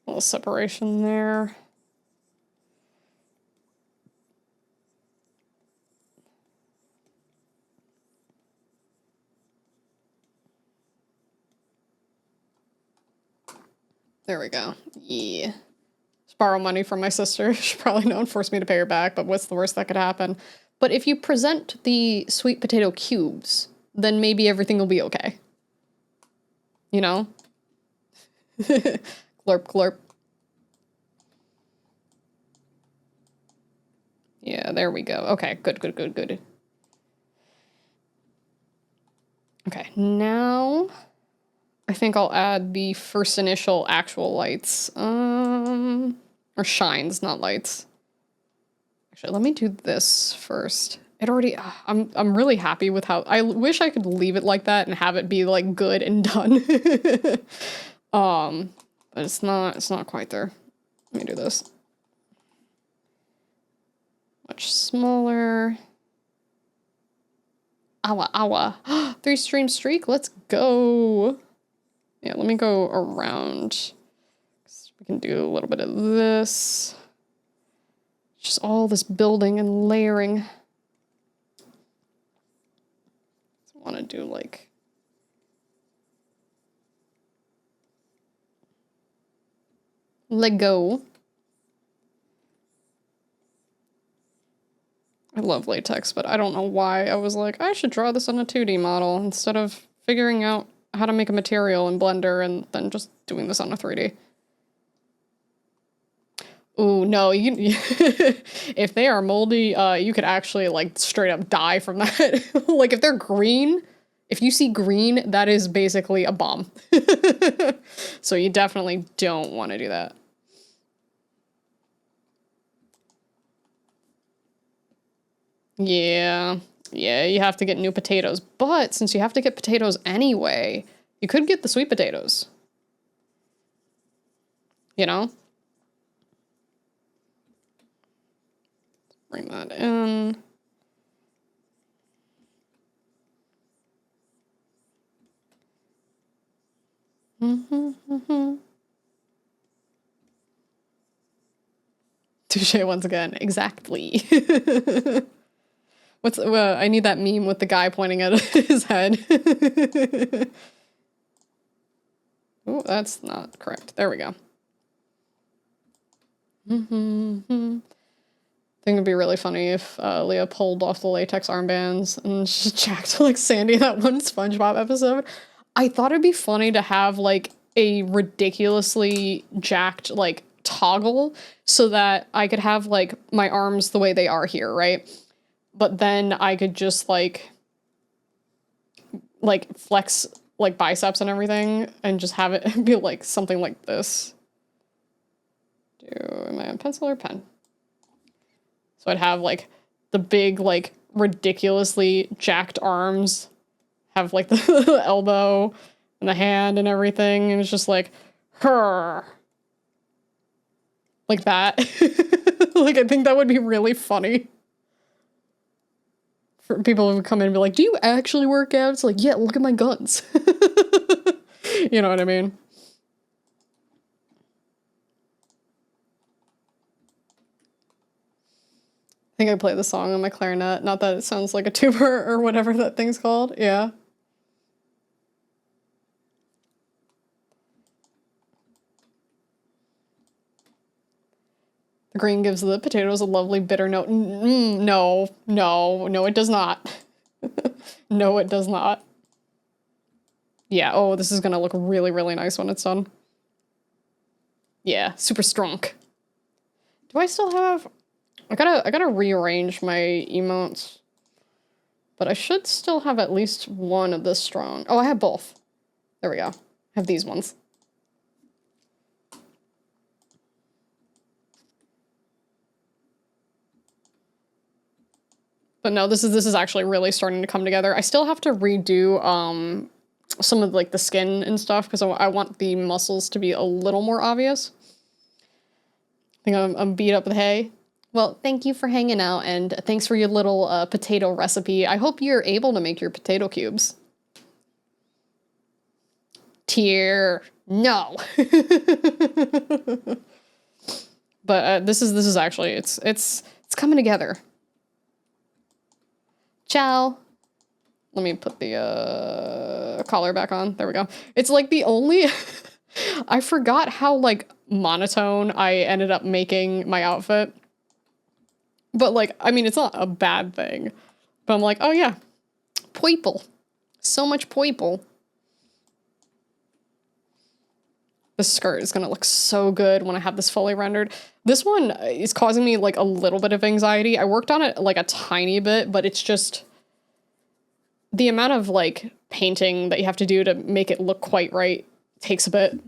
A little separation there. There we go. Yeah. Just borrow money from my sister. She probably don't force me to pay her back, but what's the worst that could happen? But if you present the sweet potato cubes, then maybe everything will be okay. You know? Glurp, glurp. Yeah, there we go. Okay, good, good, good, good. Okay, now I think I'll add the first initial actual lights. Or shines, not lights. Actually, let me do this first. It already, I'm really happy with how, I wish I could leave it like that and have it be like good and done. But it's not quite there. Let me do this. Much smaller. Awa, awa. 3-stream streak, let's go. Yeah, let me go around. We can do a little bit of this. Just all this building and layering. I want to do like Lego. I love latex, but I don't know why I was like, I should draw this on a 2D model instead of figuring out how to make a material in Blender and then just doing this on a 3D. Ooh, no, you if they are moldy, you could actually like straight up die from that. Like if they're green, if you see green, that is basically a bomb. So you definitely don't want to do that. Yeah, you have to get new potatoes. But since you have to get potatoes anyway, you could get the sweet potatoes. You know? Bring that in. Touche once again. Exactly. What's I need that meme with the guy pointing at his head. Oh, that's not correct. There we go. I think it'd be really funny if Leah pulled off the latex armbands and just jacked like Sandy in that one SpongeBob episode. I thought it'd be funny to have like a ridiculously jacked like toggle so that I could have like my arms the way they are here, right? But then I could just like flex like biceps and everything and just have it be like something like this. Am I on pencil or pen? So I'd have like the big like ridiculously jacked arms, have like the elbow and the hand and everything, and it's just like her. Like that. Like I think that would be really funny. For people who would come in and be like, do you actually work out? It's like, yeah, look at my guns. You know what I mean? I think I play the song on my clarinet. Not that it sounds like a tuber or whatever that thing's called. Yeah. The green gives the potatoes a lovely bitter note. No, it does not. No, it does not. Yeah, oh, this is gonna look really, really nice when it's done. Yeah, super strong. Do I still have... I gotta rearrange my emotes. But I should still have at least one of this strong. Oh, I have both. There we go. I have these ones. But no, this is actually really starting to come together. I still have to redo some of like the skin and stuff because I want the muscles to be a little more obvious. I think I'm beat up with hay. Well, thank you for hanging out and thanks for your little potato recipe. I hope you're able to make your potato cubes. Tier no. But this is actually it's coming together. Ciao. Let me put the collar back on. There we go. It's like the only I forgot how like monotone I ended up making my outfit. But like, I mean, it's not a bad thing. But I'm like, oh yeah, poiple. So much poiple. This skirt is gonna look so good when I have this fully rendered. This one is causing me like a little bit of anxiety. I worked on it like a tiny bit, but it's just the amount of like painting that you have to do to make it look quite right. It takes a bit.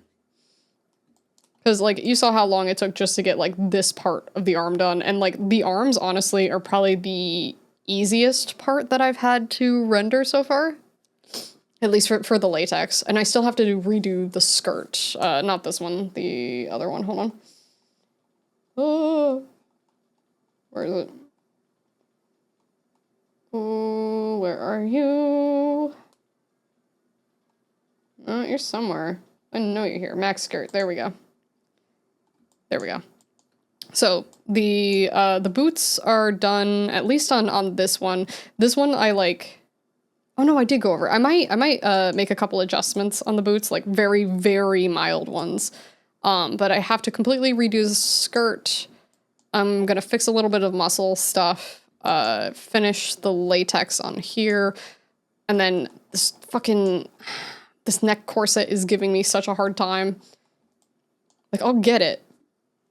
Because, like, you saw how long it took just to get, like, this part of the arm done. And, like, the arms, honestly, are probably the easiest part that I've had to render so far. At least for the latex. And I still have to redo the skirt. Not this one, the other one. Hold on. Oh, where is it? Oh, where are you? Oh, you're somewhere. I know you're here. Max skirt. There we go. There we go. So the boots are done, at least on this one. This one I like. Oh no, I did go over. I might make a couple adjustments on the boots, like very, very mild ones. But I have to completely redo the skirt. I'm gonna fix a little bit of muscle stuff. Finish the latex on here. And then this neck corset is giving me such a hard time. Like, I'll get it,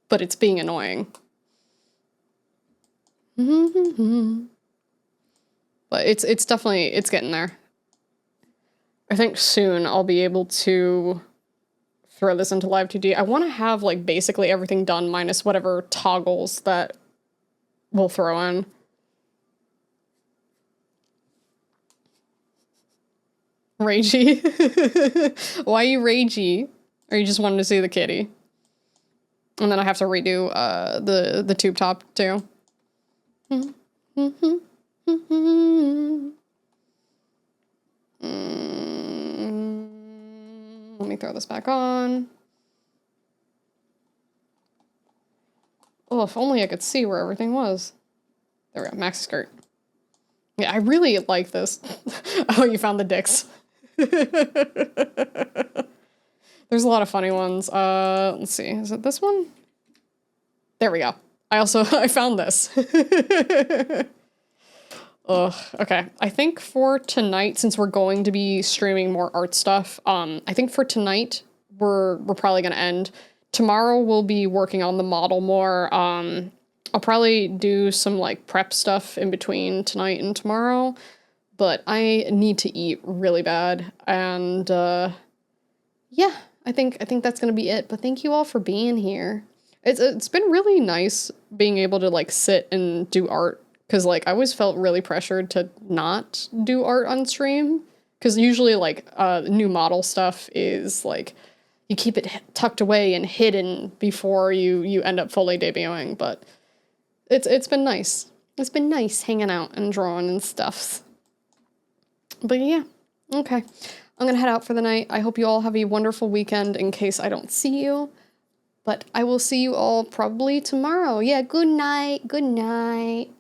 but it's being annoying. But it's definitely, it's getting there. I think soon I'll be able to throw this into Live 2D. I want to have, like, basically everything done minus whatever toggles that we'll throw in. Ragey? Why are you ragey? Or you just wanted to see the kitty? And then I have to redo the tube top too. Let me throw this back on. Oh, if only I could see where everything was. There we go, max skirt. Yeah, I really like this. Oh, you found the dicks. There's a lot of funny ones. Let's see. Is it this one? There we go. I found this. Ugh, okay. I think for tonight, since we're going to be streaming more art stuff, I think for tonight, we're probably gonna end. Tomorrow we'll be working on the model more. I'll probably do some, like, prep stuff in between tonight and tomorrow, but I need to eat really bad, and yeah, I think that's gonna be it. But thank you all for being here. It's been really nice being able to, like, sit and do art, because, like, I always felt really pressured to not do art on stream, because usually, like, new model stuff is, like, you keep it tucked away and hidden before you end up fully debuting, but it's been nice. It's been nice hanging out and drawing and stuff. But yeah, okay. I'm gonna head out for the night. I hope you all have a wonderful weekend in case I don't see you. But I will see you all probably tomorrow. Yeah, good night. Good night.